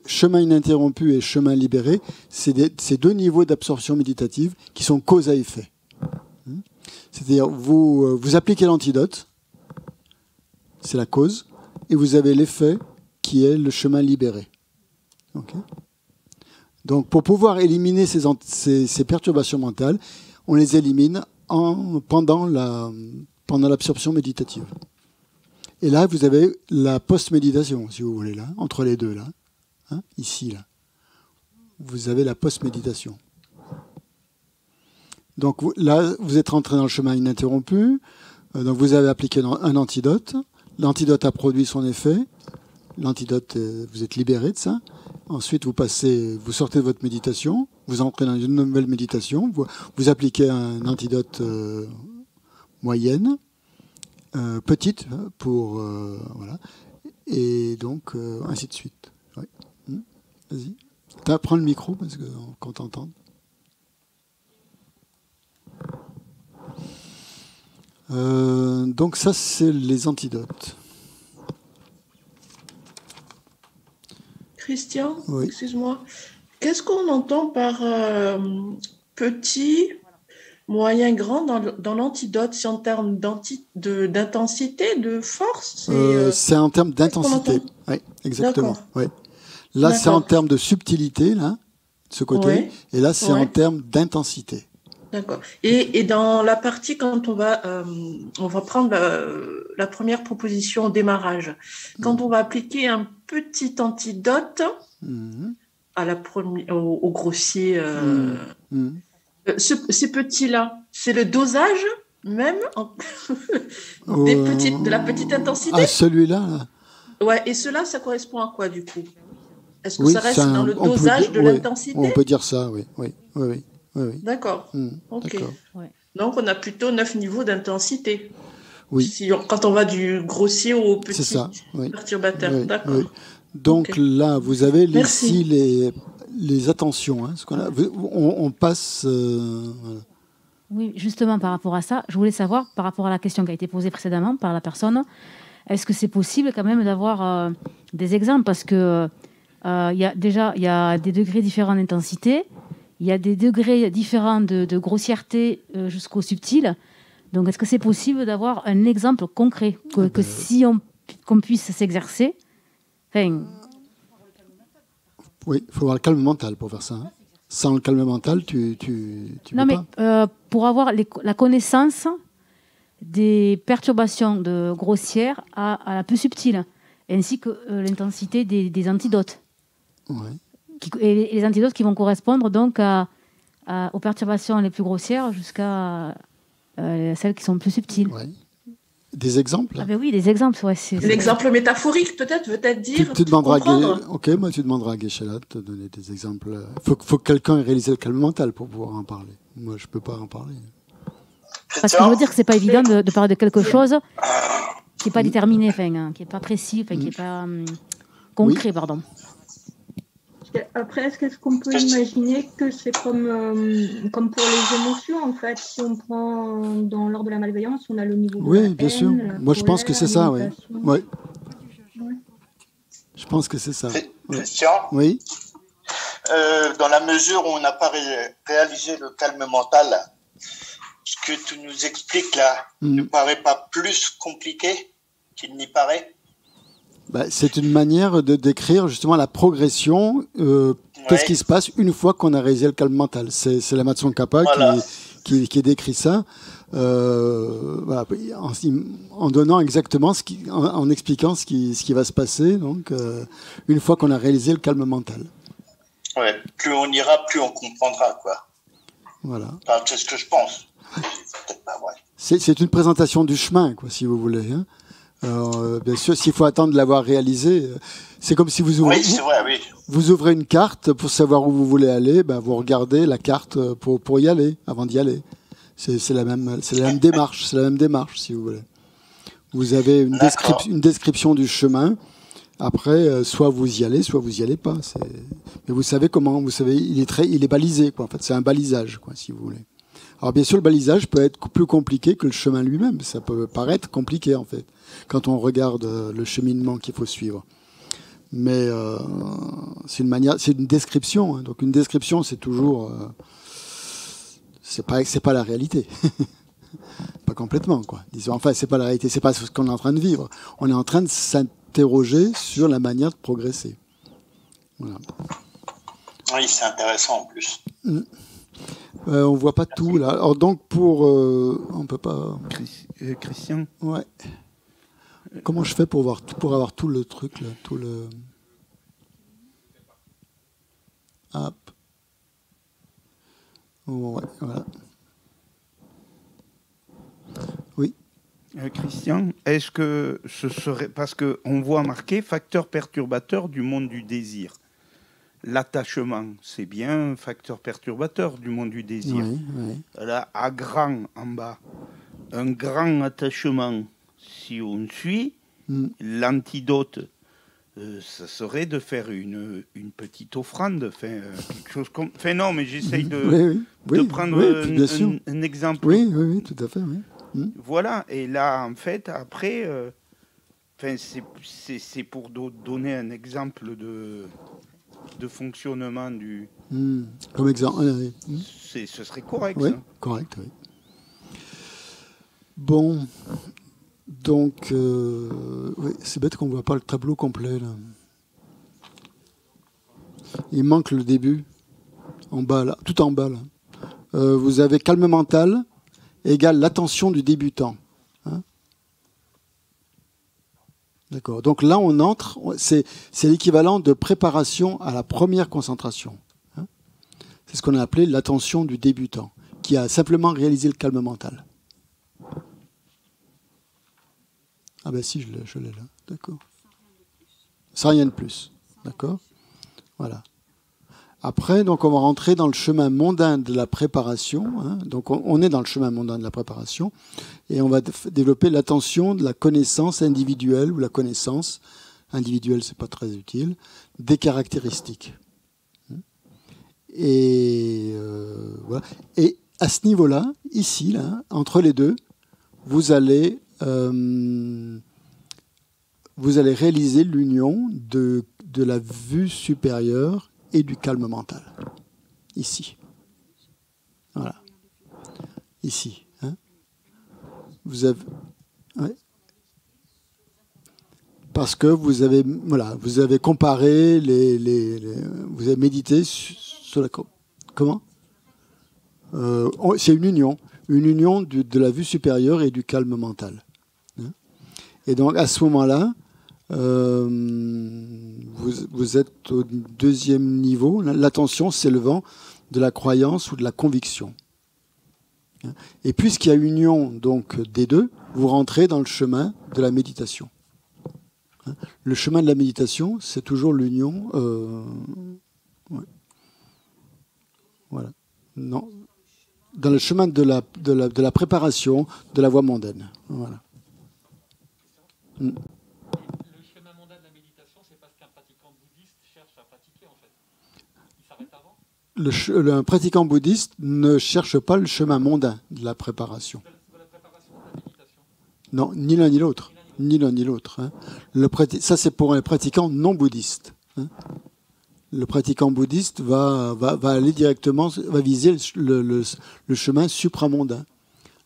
Chemin ininterrompu et chemin libéré, c'est deux niveaux d'absorption méditative qui sont cause à effet. C'est-à-dire, vous appliquez l'antidote. C'est la cause, et vous avez l'effet qui est le chemin libéré. Okay. Donc pour pouvoir éliminer ces perturbations mentales, on les élimine pendant l'absorption méditative. Et là, vous avez la post-méditation, si vous voulez, là, entre les deux, là. Hein, ici, là. Vous avez la post-méditation. Donc là, vous êtes rentré dans le chemin ininterrompu, donc vous avez appliqué un antidote. L'antidote a produit son effet. L'antidote, vous êtes libéré de ça. Ensuite, vous sortez de votre méditation. Vous entrez dans une nouvelle méditation. Vous appliquez un antidote moyenne, petite, voilà. Et donc, ainsi de suite. Ouais. Vas-y. Prends le micro parce qu'on t'entend. Donc ça, c'est les antidotes. Christian, oui. Excuse-moi. Qu'est-ce qu'on entend par petit, moyen, grand dans l'antidote? C'est en termes d'intensité, de force? C'est en termes d'intensité. Oui, exactement. Ouais. Là, c'est en termes de subtilité, là, de ce côté. Ouais. Et là, c'est en termes d'intensité. D'accord. Et dans la partie, quand on va prendre la première proposition au démarrage, quand on va appliquer un petit antidote à au grossier, ces petits-là, c'est le dosage même de la petite intensité? Ah, celui-là là. Ouais, et cela, ça correspond à quoi du coup? Est-ce que ça reste dans le dosage de l'intensité? On peut dire ça, oui. Oui. D'accord. Ok. D'accord. Donc, on a plutôt 9 niveaux d'intensité. Oui. Quand on va du grossier au petit perturbateur. Oui. D'accord. Oui. Donc là, vous avez ici les attentions. Hein, on passe. Voilà. Oui, justement, par rapport à ça, je voulais savoir, par rapport à la question qui a été posée précédemment par la personne, est-ce que c'est possible quand même d'avoir des exemples? Parce que il y a des degrés différents d'intensité. Il y a des degrés différents de grossièreté jusqu'au subtil. Donc, est-ce que c'est possible d'avoir un exemple concret que si qu'on puisse s'exercer? Enfin... Oui, il faut avoir le calme mental pour faire ça. Hein. Sans le calme mental, tu non, mais pour avoir la connaissance des perturbations grossières à la plus subtile, ainsi que l'intensité des antidotes. Ouais. Et les antidotes qui vont correspondre donc aux perturbations les plus grossières jusqu'à celles qui sont plus subtiles. Ouais. Des exemples? Ah ben oui, des exemples. Ouais, l'exemple métaphorique, peut-être dire. Tu demanderas tu demanderas à Geshe-la de te donner des exemples. Faut que quelqu'un ait réalisé le calme mental pour pouvoir en parler. Moi, je peux pas en parler. Parce que je veux dire que c'est pas évident de parler de quelque chose qui n'est pas déterminé, qui n'est pas précis, qui n'est pas concret, pardon. Après, est-ce qu'on peut imaginer que c'est comme pour les émotions, en fait, si on prend lors de la malveillance, on a le niveau de la bien sûr. Moi, je pense que c'est ça, oui. Ouais. Je pense que c'est ça. Christian? Oui. Dans la mesure où on n'a pas réalisé le calme mental, ce que tu nous expliques là ne paraît pas plus compliqué qu'il n'y paraît? C'est une manière de décrire justement la progression. Qu'est-ce qui se passe une fois qu'on a réalisé le calme mental? C'est la Matsunkapa qui décrit ça en donnant exactement en expliquant ce qui va se passer. Donc, une fois qu'on a réalisé le calme mental. Ouais, plus on ira, plus on comprendra, quoi. Voilà. Enfin, c'est ce que je pense. C'est peut-être pas vrai. C'est une présentation du chemin, quoi, si vous voulez. Hein. Alors, bien sûr, s'il faut attendre de l'avoir réalisé, c'est comme si vous ouvrez, vous ouvrez une carte pour savoir où vous voulez aller. Vous regardez la carte pour y aller, avant d'y aller. C'est la même démarche. C'est la même démarche, si vous voulez. Vous avez une description du chemin. Après, soit vous y allez, soit vous y allez pas. Mais vous savez comment. Vous savez, il est balisé, quoi. En fait, c'est un balisage, quoi, si vous voulez. Alors bien sûr, le balisage peut être plus compliqué que le chemin lui-même. Ça peut paraître compliqué, en fait, quand on regarde le cheminement qu'il faut suivre. Mais c'est une description. Hein. Donc une description, c'est toujours, c'est pas la réalité. Pas complètement, quoi. Disons, enfin, c'est pas la réalité. C'est pas ce qu'on est en train de vivre. On est en train de s'interroger sur la manière de progresser. Voilà. Oui, c'est intéressant en plus. On voit pas tout là. Alors donc on peut pas. Christian. Ouais. Comment je fais pour avoir tout le truc là, tout le. Hop. Ouais, voilà. Oui. Christian, est-ce que ce serait parce que on voit marqué facteur perturbateur du monde du désir. L'attachement, c'est bien un facteur perturbateur du monde du désir. Oui. Là, à grand, en bas, un grand attachement, si on suit, L'antidote, ça serait de faire une petite offrande, quelque chose comme... non, mais j'essaye de prendre un exemple. Oui, tout à fait. Oui. Voilà, et là, en fait, après, c'est pour donner un exemple de fonctionnement du... Comme exemple. Ce serait correct. Oui, ça. Correct, oui. Bon, donc, c'est bête qu'on ne voit pas le tableau complet, là. Il manque le début, en bas, là, tout en bas, là. Vous avez calme mental égale l'attention du débutant. Hein? D'accord. Donc là, on entre, c'est l'équivalent de préparation à la première concentration. Hein? C'est ce qu'on a appelé l'attention du débutant, qui a simplement réalisé le calme mental. Ah ben si, je l'ai là. D'accord. Sans rien de plus. D'accord. Voilà. Après, donc, on va rentrer dans le chemin mondain de la préparation. Hein. Donc, on est dans le chemin mondain de la préparation. Et on va développer l'attention de la connaissance individuelle, ou la connaissance individuelle, c'est pas très utile, des caractéristiques. Et, voilà. Et à ce niveau-là, ici, là, entre les deux, vous allez réaliser l'union de la vue supérieure et du calme mental. Ici. Voilà. Ici. Hein. Vous avez... Ouais. Parce que vous avez comparé vous avez médité sur la... Comment ? C'est une union de la vue supérieure et du calme mental. Hein. Et donc, à ce moment-là, vous êtes au deuxième niveau, l'attention s'élevant de la croyance ou de la conviction. Et puisqu'il y a union donc des deux, vous rentrez dans le chemin de la méditation. Le chemin de la méditation, c'est toujours l'union. Ouais. Voilà. Non. Dans le chemin de la préparation de la voie mondaine. Voilà. Le chemin mondain de la méditation, c'est parce qu'un pratiquant bouddhiste cherche à pratiquer, en fait. Il s'arrête avant. Un pratiquant bouddhiste ne cherche pas le chemin mondain de la préparation. De la préparation de la méditation. Non, ni l'un ni l'autre. Ni l'un ni l'autre. Hein. Ça, c'est pour un pratiquant non bouddhiste. Hein. Le pratiquant bouddhiste va aller directement, va viser le chemin supramondain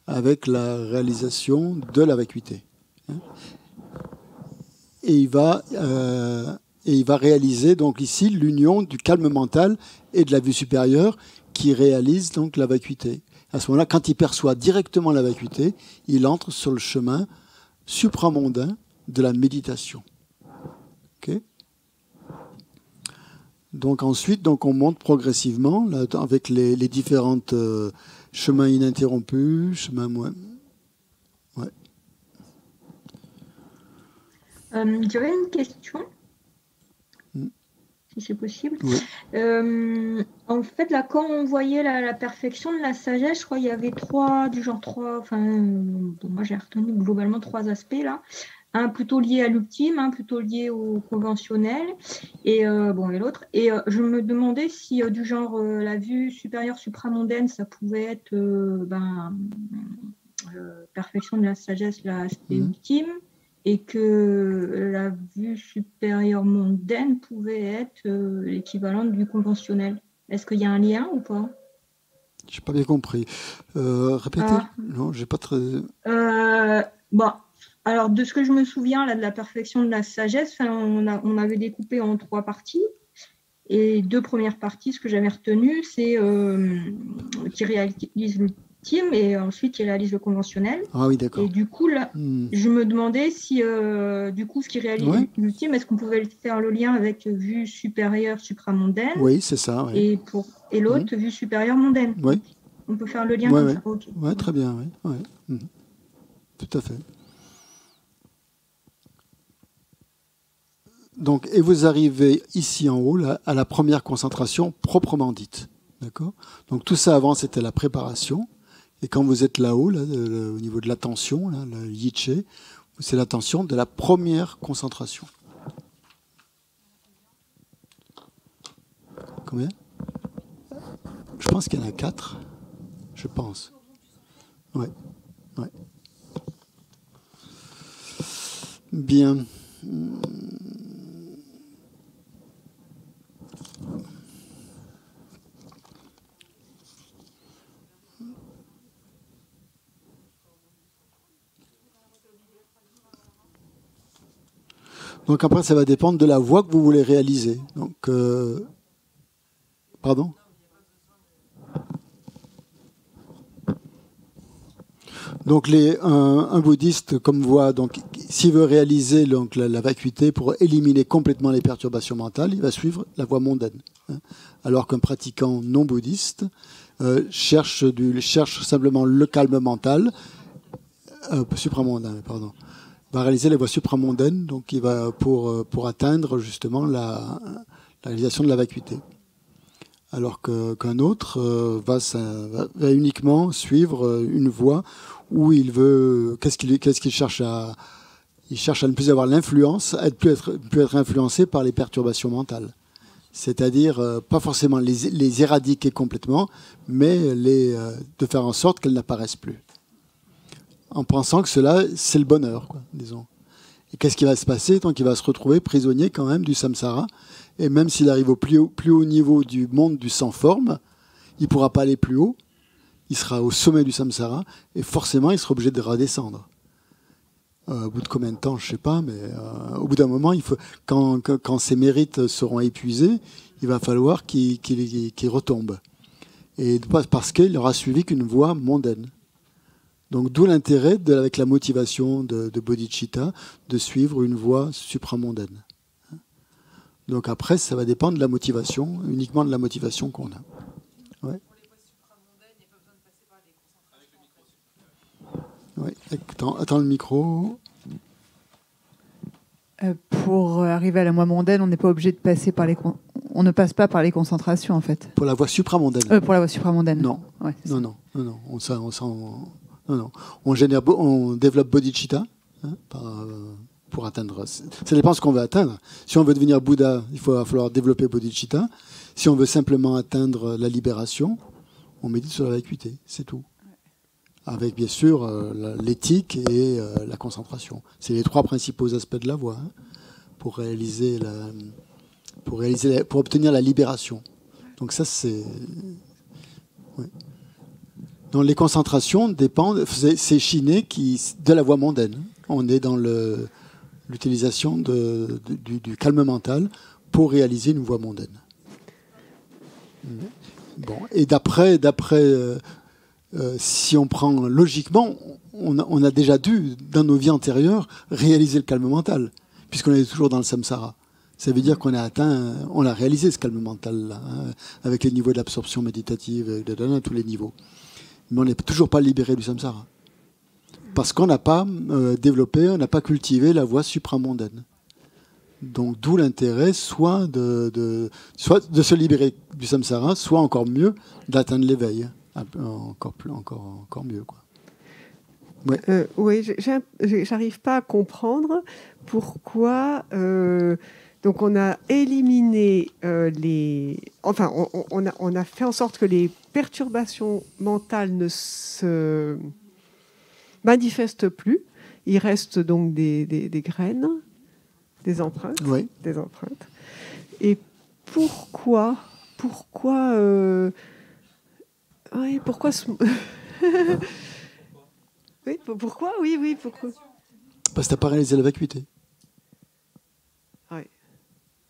avec la réalisation de la vacuité. Hein. Et il va réaliser donc ici l'union du calme mental et de la vue supérieure qui réalise donc la vacuité. À ce moment-là, quand il perçoit directement la vacuité, il entre sur le chemin supramondain de la méditation. Okay. Donc ensuite, on monte progressivement là, avec les différentes chemins ininterrompus, chemins moins. Ouais. J'aurais une question, si c'est possible. Oui. En fait, là, quand on voyait la perfection de la sagesse, je crois qu'il y avait trois, moi j'ai retenu globalement 3 aspects là. Un plutôt lié à l'ultime, un plutôt lié au conventionnel, et l'autre. Et je me demandais si du genre la vue supérieure supramondaine, ça pouvait être perfection de la sagesse, l'aspect ultime, et que la vue supérieure mondaine pouvait être l'équivalent du conventionnel. Est-ce qu'il y a un lien ou pas ? Je n'ai pas bien compris. Répétez. Non, j'ai pas très... Alors, de ce que je me souviens là, de la perfection de la sagesse, on avait découpé en 3 parties. Et 2 premières parties, ce que j'avais retenu, c'est qui réalise l'ultime et ensuite qui réalise le conventionnel. Ah oui, d'accord. Et du coup, là, je me demandais si, du coup, ce qui réalise l'ultime, est-ce qu'on pouvait faire le lien avec vue supérieure supramondaine ? Oui, c'est ça. Ouais. Et l'autre, vue supérieure mondaine. Oui. On peut faire le lien comme ça. Okay. Oui, très bien. Oui. Ouais. Tout à fait. Donc, et vous arrivez ici en haut là, à la première concentration proprement dite. D'accord ? Donc tout ça avant, c'était la préparation. Et quand vous êtes là-haut, là, au niveau de l'attention, là, le yiché, C'est l'attention de la première concentration. Combien? Je pense qu'il y en a 4. Je pense. Ouais. Ouais. Bien. Donc après, ça va dépendre de la voie que vous voulez réaliser. Donc, pardon? Donc un bouddhiste comme voie, donc s'il veut réaliser donc la vacuité pour éliminer complètement les perturbations mentales, il va suivre la voie mondaine. Alors qu'un pratiquant non bouddhiste cherche simplement le calme mental, supramondain, pardon. Va réaliser la voie supramondaine, donc il va pour atteindre justement la réalisation de la vacuité. Alors qu'un autre va uniquement suivre une voie où il veut, qu'est-ce qu'il cherche à... Il cherche à ne plus avoir l'influence, à ne plus être influencé par les perturbations mentales. C'est-à-dire, pas forcément les éradiquer complètement, mais de faire en sorte qu'elles n'apparaissent plus. En pensant que cela, c'est le bonheur, quoi, disons. Et qu'est-ce qui va se passer? Donc, il va se retrouver prisonnier quand même du samsara. Et même s'il arrive au plus haut niveau du monde du sans-forme, il ne pourra pas aller plus haut. Il sera au sommet du samsara. Et forcément, il sera obligé de redescendre. Au bout de combien de temps, je ne sais pas. Mais au bout d'un moment, quand ses mérites seront épuisés, il va falloir qu'il retombe. Et parce qu'il aura suivi qu'une voie mondaine. Donc d'où l'intérêt, avec la motivation de bodhicitta, de suivre une voie supramondaine. Donc après, ça va dépendre de la motivation, uniquement de la motivation qu'on a. Ouais. Ouais. Attends le micro. Pour arriver à la voie mondaine, on n'est pas obligé de passer par on ne passe pas par les concentrations en fait. Pour la voie supramondaine. Pour la voie supramondaine. Non. Ouais, non. On développe bodhicitta pour atteindre. Ça dépend de ce qu'on veut atteindre. Si on veut devenir Bouddha, il va falloir développer bodhicitta. Si on veut simplement atteindre la libération, on médite sur la vacuité, c'est tout. Avec bien sûr l'éthique et la concentration. C'est les 3 principaux aspects de la voie pour obtenir la libération. Donc ça c'est. Ouais. Donc les concentrations dépendent, c'est Shiné de la voie mondaine. On est dans l'utilisation du calme mental pour réaliser une voie mondaine. Bon, et d'après si on prend logiquement, on a déjà dû, dans nos vies antérieures, réaliser le calme mental, puisqu'on est toujours dans le samsara. Ça veut dire qu'on a réalisé ce calme mental-là, avec les niveaux d'absorption méditative, à tous les niveaux. Mais on n'est toujours pas libéré du samsara. Parce qu'on n'a pas développé, on n'a pas cultivé la voie supramondaine. Donc d'où l'intérêt soit de se libérer du samsara, soit encore mieux d'atteindre l'éveil. Encore mieux, quoi. Ouais. Oui, j'arrive pas à comprendre pourquoi. Donc on a éliminé Enfin, on a fait en sorte que les perturbations mentales ne se manifestent plus. Il reste donc des graines, des empreintes. Oui. Des empreintes. Et pourquoi oui, pourquoi Oui, pourquoi Oui, pourquoi Parce que tu n'as pas réalisé la vacuité. Oui.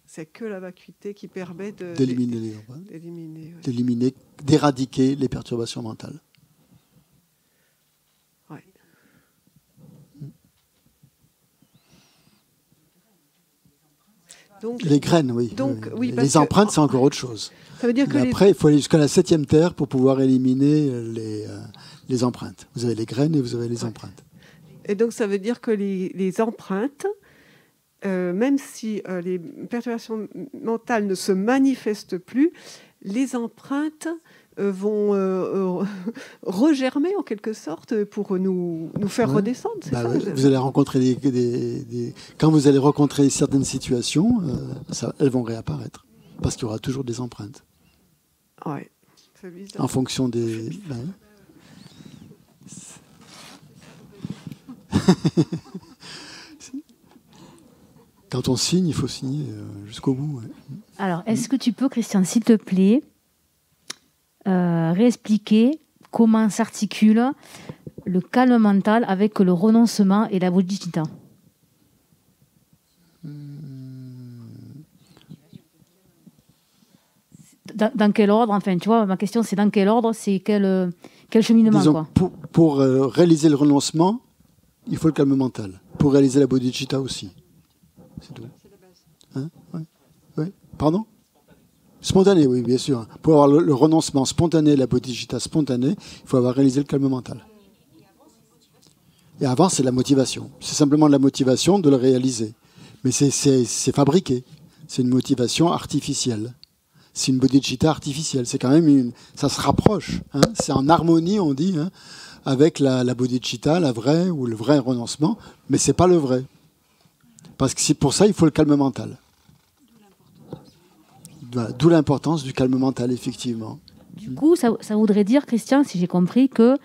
C'est que la vacuité qui permet d'éliminer, d'éradiquer les perturbations mentales. Oui. Donc, les graines, oui. Donc, oui, les empreintes, c'est encore autre chose. Ça veut dire que après, il faut aller jusqu'à la 7e terre pour pouvoir éliminer les empreintes. Vous avez les graines et vous avez les empreintes. Et donc, ça veut dire que les empreintes, même si les perturbations mentales ne se manifestent plus, les empreintes vont regermer en quelque sorte pour nous faire redescendre. C'est ça, vous allez rencontrer quand vous allez rencontrer certaines situations, elles vont réapparaître parce qu'il y aura toujours des empreintes. Ouais. En fonction des. Quand on signe, il faut signer jusqu'au bout. Ouais. Alors, est-ce que tu peux, Christian, s'il te plaît, réexpliquer comment s'articule le calme mental avec le renoncement et la bodhicitta? Dans quel ordre? Enfin, tu vois, ma question, c'est dans quel ordre? C'est quel cheminement? Disons, quoi. Pour réaliser le renoncement, il faut le calme mental. Pour réaliser la bodhicitta aussi. C'est tout. Hein? Ouais. Pardon? Spontané, oui, bien sûr. Pour avoir le renoncement spontané, la bodhicitta spontanée, il faut avoir réalisé le calme mental. Et avant, c'est la motivation. C'est simplement de la motivation de le réaliser. Mais c'est fabriqué. C'est une motivation artificielle. C'est une bodhicitta artificielle. C'est quand même ça se rapproche. Hein. C'est en harmonie, on dit, hein, avec la bodhicitta, la vraie ou le vrai renoncement. Mais c'est pas le vrai. Parce que pour ça, il faut le calme mental. D'où l'importance du calme mental, effectivement. Du coup, ça voudrait dire, Christian, si j'ai compris, que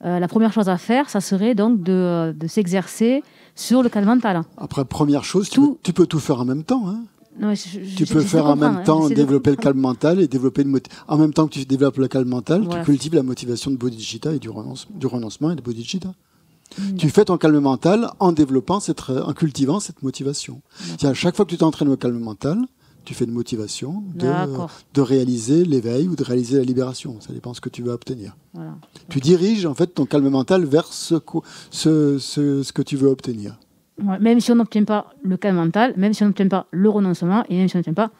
la première chose à faire, ça serait donc de s'exercer sur le calme mental. Après, première chose, tu peux tout faire en même temps. Hein. Non, tu peux faire en même temps développer le calme mental et développer en même temps que tu développes le calme mental, voilà. Tu cultives la motivation de bodhicitta et du renoncement et de bodhicitta. Tu fais ton calme mental en en cultivant cette motivation. À chaque fois que tu t'entraînes au calme mental, tu fais une motivation de réaliser l'éveil ou de réaliser la libération. Ça dépend de ce que tu veux obtenir. Voilà. Tu diriges en fait ton calme mental vers ce que tu veux obtenir. Ouais, même si on n'obtient pas le calme mental, même si on n'obtient pas le renoncement et même si on n'obtient pas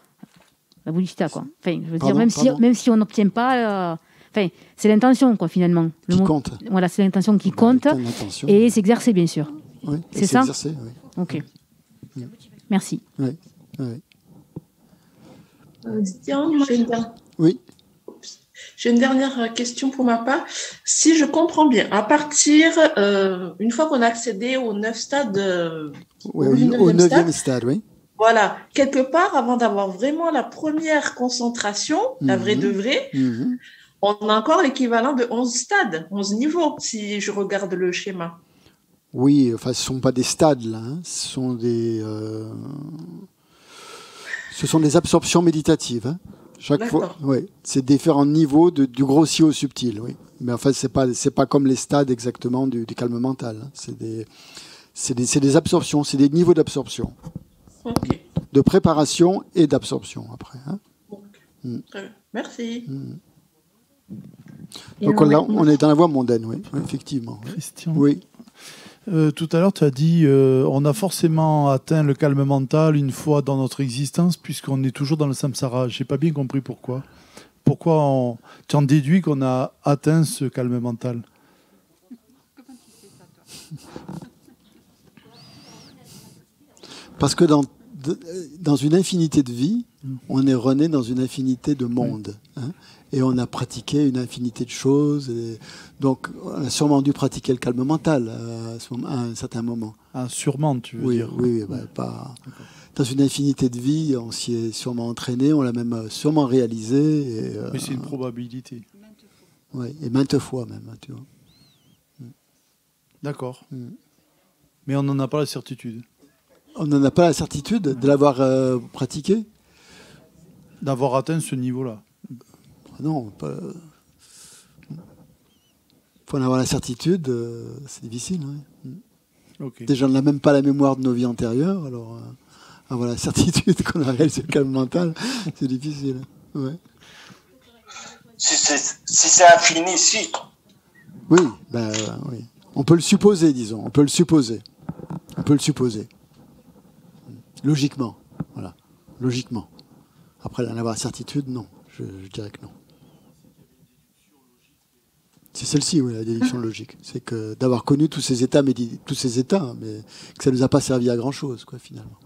la bodhicitta, quoi. Enfin, je veux dire, même si on n'obtient pas... Enfin, c'est l'intention, quoi, finalement. Qui compte. Voilà, c'est l'intention qui compte. Et s'exercer, bien sûr. Oui, c'est ça. Oui. Ok. Merci. Oui. Oui. J'ai une dernière question pour ma part. Si je comprends bien, à partir, une fois qu'on a accédé aux 9 stades, au 9e stade, oui. Voilà, quelque part, avant d'avoir vraiment la première concentration, la vraie de vraie, on a encore l'équivalent de 11 stades, 11 niveaux, si je regarde le schéma. Oui, enfin, ce ne sont pas des stades, là. Hein. Ce sont des absorptions méditatives. Hein. Chaque fois, oui, c'est différents niveaux du grossier au subtil, oui. Mais en fait, c'est pas comme les stades exactement du calme mental. Hein. C'est des absorptions, c'est des niveaux d'absorption. Okay. De préparation et d'absorption après. Hein. Merci. Donc là, on est dans la voie mondaine, oui, effectivement. Christian. Oui. Tout à l'heure, tu as dit on a forcément atteint le calme mental une fois dans notre existence, puisqu'on est toujours dans le samsara. Je n'ai pas bien compris pourquoi. Pourquoi tu en déduis qu'on a atteint ce calme mental? Parce que dans une infinité de vies, on est rené dans une infinité de mondes. Hein, et on a pratiqué une infinité de choses. Et donc, on a sûrement dû pratiquer le calme mental à un certain moment. Ah, sûrement, tu veux dire? Oui, pas... Dans une infinité de vies, on s'y est sûrement entraîné, on l'a même sûrement réalisé. Mais c'est une probabilité. Oui, et maintes fois même, tu vois. D'accord. Mais on n'en a pas la certitude. On n'en a pas la certitude de l'avoir pratiqué? D'avoir atteint ce niveau-là? Non, il faut en avoir la certitude, c'est difficile. Oui. Okay. Déjà, on n'a même pas la mémoire de nos vies antérieures, alors avoir la certitude qu'on a réalisé le calme mental, c'est difficile. Ouais. Si c'est infini, si. Oui, oui. On peut le supposer, disons. On peut le supposer. Logiquement. Voilà. Logiquement. Après, en avoir la certitude, non. Je dirais que non. C'est celle-ci, oui, la déduction logique. C'est que d'avoir connu tous ces états, mais que ça ne nous a pas servi à grand-chose, quoi, finalement.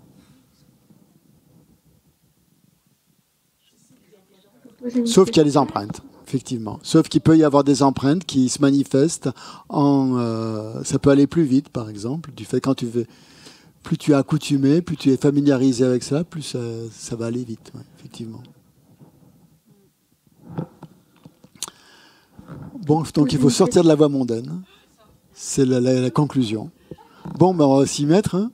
Sauf qu'il y a les empreintes. effectivement. Sauf qu'il peut y avoir des empreintes qui se manifestent ça peut aller plus vite, par exemple, du fait quand plus tu es accoutumé, plus tu es familiarisé avec ça, plus ça va aller vite, ouais, effectivement. Bon, donc il faut sortir de la voie mondaine. C'est la conclusion. Bon, ben on va s'y mettre. Hein.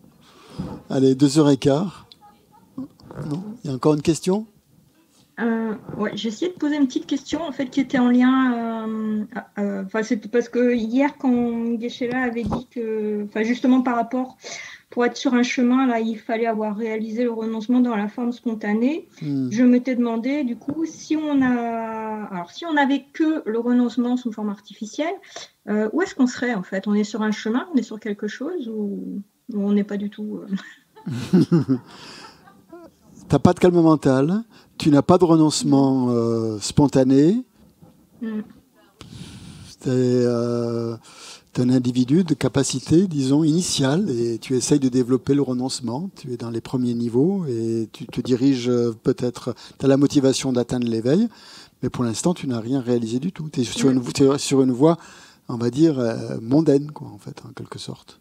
Allez, 2h15. Non, il y a encore une question ? Ouais, j'ai essayé de poser une petite question en fait qui était en lien. C'était parce que hier, quand Geshe-la avait dit que, justement par rapport, pour être sur un chemin, là, il fallait avoir réalisé le renoncement dans la forme spontanée. Je m'étais demandé, du coup, si on avait que le renoncement sous forme artificielle, où est-ce qu'on serait en fait ? On est sur un chemin, on est sur quelque chose ou on n'est pas du tout. T'as pas de calme mental, tu n'as pas de renoncement spontané. Tu es un individu de capacité, disons, initiale, et tu essayes de développer le renoncement. Tu es dans les premiers niveaux et tu te diriges peut-être, tu as la motivation d'atteindre l'éveil, mais pour l'instant, tu n'as rien réalisé du tout. Tu es sur une voie, on va dire, mondaine, quoi, en fait, en quelque sorte.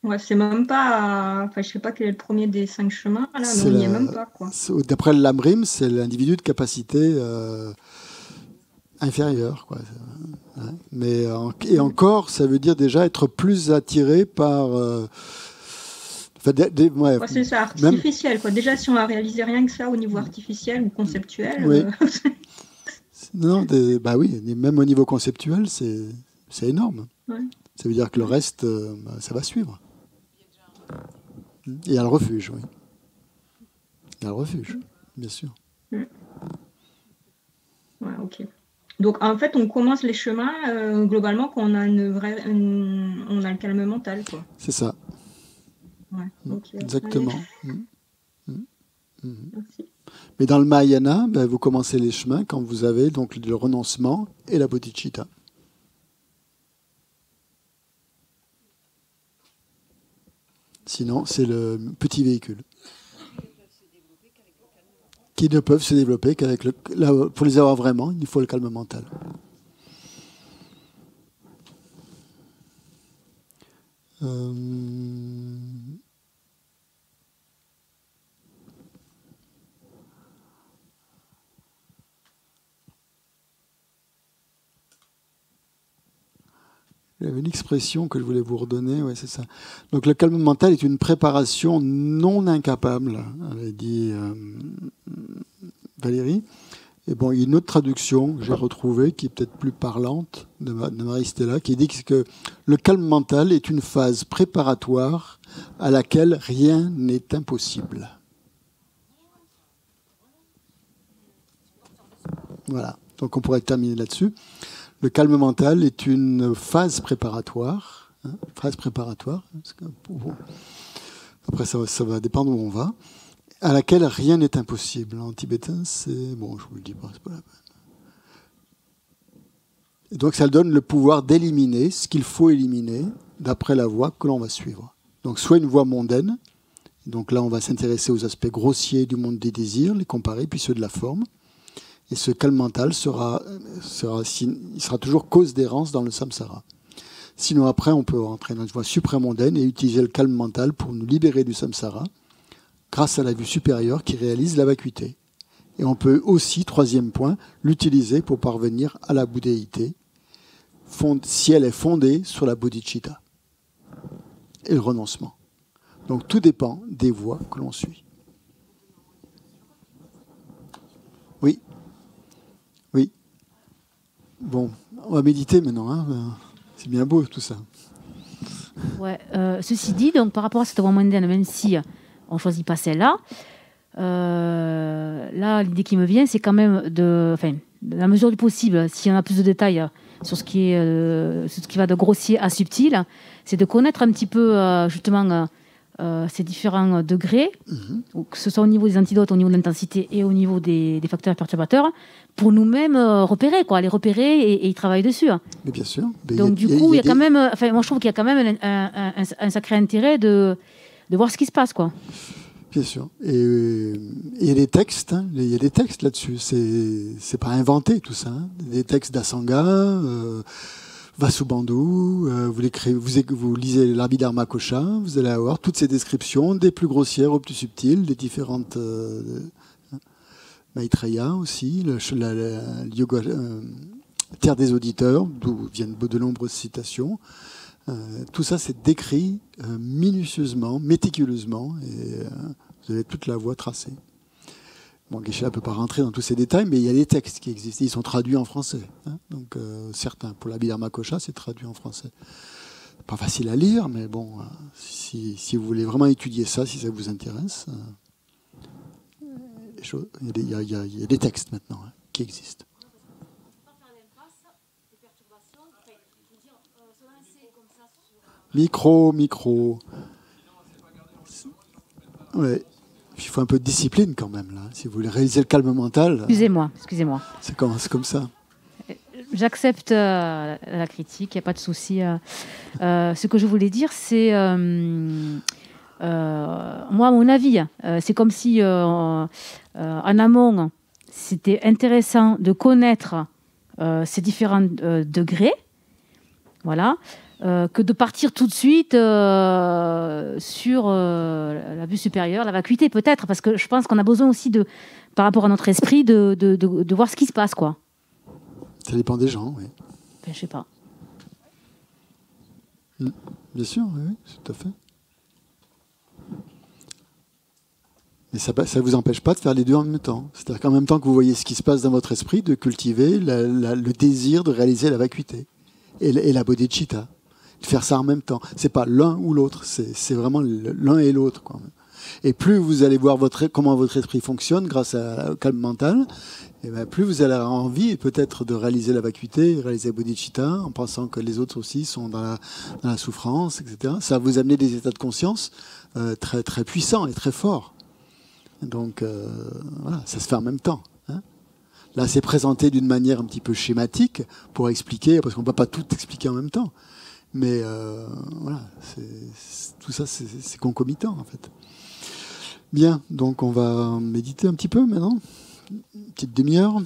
Ouais, c'est même pas. Je sais pas quel est le premier des 5 chemins, là, mais on n'y est même pas, quoi. D'après le Lamrim, c'est l'individu de capacité inférieure, quoi. Mais et encore, ça veut dire déjà être plus attiré par. C'est ça, artificiel, quoi. Déjà, si on a réalisé rien que ça au niveau artificiel ou conceptuel. Oui. Non, oui, même au niveau conceptuel, c'est énorme. Ouais. Ça veut dire que le reste, ça va suivre. Il y a le refuge, oui. Il y a le refuge, bien sûr. Ouais, ok. Donc, en fait, on commence les chemins globalement quand on a on a le calme mental, quoi. C'est ça. Ouais, okay, exactement. Merci. Mais dans le Mahayana, vous commencez les chemins quand vous avez donc le renoncement et la bodhicitta. Sinon, c'est le petit véhicule. Qui ne peuvent se développer qu'avec pour les avoir vraiment, il faut le calme mental. Il y avait une expression que je voulais vous redonner, ouais, c'est ça. Donc le calme mental est une préparation non incapable, avait dit Valérie. Et bon, il y a une autre traduction que j'ai retrouvée qui est peut-être plus parlante de Marie-Stella, qui dit que le calme mental est une phase préparatoire à laquelle rien n'est impossible. Voilà, donc on pourrait terminer là-dessus. Le calme mental est une phase préparatoire. Après, ça va dépendre où on va. À laquelle rien n'est impossible. En tibétain, c'est... Bon, je vous le dis pas, c'est pas la peine. Et donc, ça donne le pouvoir d'éliminer ce qu'il faut éliminer d'après la voie que l'on va suivre. Donc, soit une voie mondaine. Donc là, on va s'intéresser aux aspects grossiers du monde des désirs, les comparer, puis ceux de la forme. Et ce calme mental sera toujours cause d'errance dans le samsara. Sinon, après, on peut rentrer dans une voie supramondaine et utiliser le calme mental pour nous libérer du samsara grâce à la vue supérieure qui réalise la vacuité. Et on peut aussi, troisième point, l'utiliser pour parvenir à la bouddhéité si elle est fondée sur la bodhicitta et le renoncement. Donc tout dépend des voies que l'on suit. Oui. Oui. Bon, on va méditer maintenant. Hein. C'est bien beau tout ça. Ouais. Ceci dit, donc par rapport à cette voie mondaine, même si on ne choisit pas celle-là, là, l'idée qui me vient, c'est quand même de la mesure du possible, s'il y en a plus de détails sur ce qui va de grossier à subtil, c'est de connaître un petit peu justement ces différents degrés, que ce soit au niveau des antidotes, au niveau de l'intensité et au niveau des facteurs perturbateurs, pour nous-mêmes les repérer et y travailler dessus. Mais bien sûr. Donc du coup, il y a quand même, moi je trouve qu'il y a quand même un sacré intérêt de voir ce qui se passe, quoi. Bien sûr. Et il y a des textes, hein, il y a des textes là-dessus. C'est pas inventé tout ça. Hein. Des textes d'Asanga, Vasubandhu, vous lisez l'Abhidharma Kosha, vous allez avoir toutes ces descriptions, des plus grossières aux plus subtiles, des différentes Maitreya aussi, le yoga, Terre des auditeurs, d'où viennent de nombreuses citations. Tout ça, c'est décrit minutieusement, méticuleusement, et vous avez toute la voie tracée. Bon, Geshe ne peut pas rentrer dans tous ces détails, mais il y a des textes qui existent. Ils sont traduits en français. Hein, donc, certains, pour l'Abhidharma Kosha, c'est traduit en français. Pas facile à lire, mais bon, si vous voulez vraiment étudier ça, si ça vous intéresse, il y a des textes maintenant hein, qui existent. Micro. Ouais. Il faut un peu de discipline quand même, là. Si vous voulez réaliser le calme mental. Excusez-moi. C'est comme ça. J'accepte la critique, il n'y a pas de souci. Ce que je voulais dire, c'est... moi, à mon avis, c'est comme si, en amont, c'était intéressant de connaître ces différents degrés. Voilà. Que de partir tout de suite sur la vue supérieure, la vacuité peut-être, parce que je pense qu'on a besoin aussi, par rapport à notre esprit, de voir ce qui se passe, quoi. Ça dépend des gens, oui. Ben, je sais pas. Bien sûr, oui, tout à fait. Mais ça ne vous empêche pas de faire les deux en même temps. C'est-à-dire qu'en même temps que vous voyez ce qui se passe dans votre esprit, de cultiver le désir de réaliser la vacuité et la bodhicitta. De faire ça en même temps. C'est pas l'un ou l'autre, c'est vraiment l'un et l'autre. Quoi. Et plus vous allez voir comment votre esprit fonctionne grâce au calme mental, et bien plus vous allez avoir envie peut-être de réaliser la vacuité, réaliser la bodhicitta, en pensant que les autres aussi sont dans la souffrance, etc. Ça va vous amener des états de conscience très, très puissants et très forts. Donc voilà, ça se fait en même temps. Hein. Là, c'est présenté d'une manière un petit peu schématique pour expliquer, parce qu'on ne peut pas tout expliquer en même temps. Mais voilà, tout ça, c'est concomitant, en fait. Bien, donc on va méditer un petit peu maintenant. Une petite demi-heure.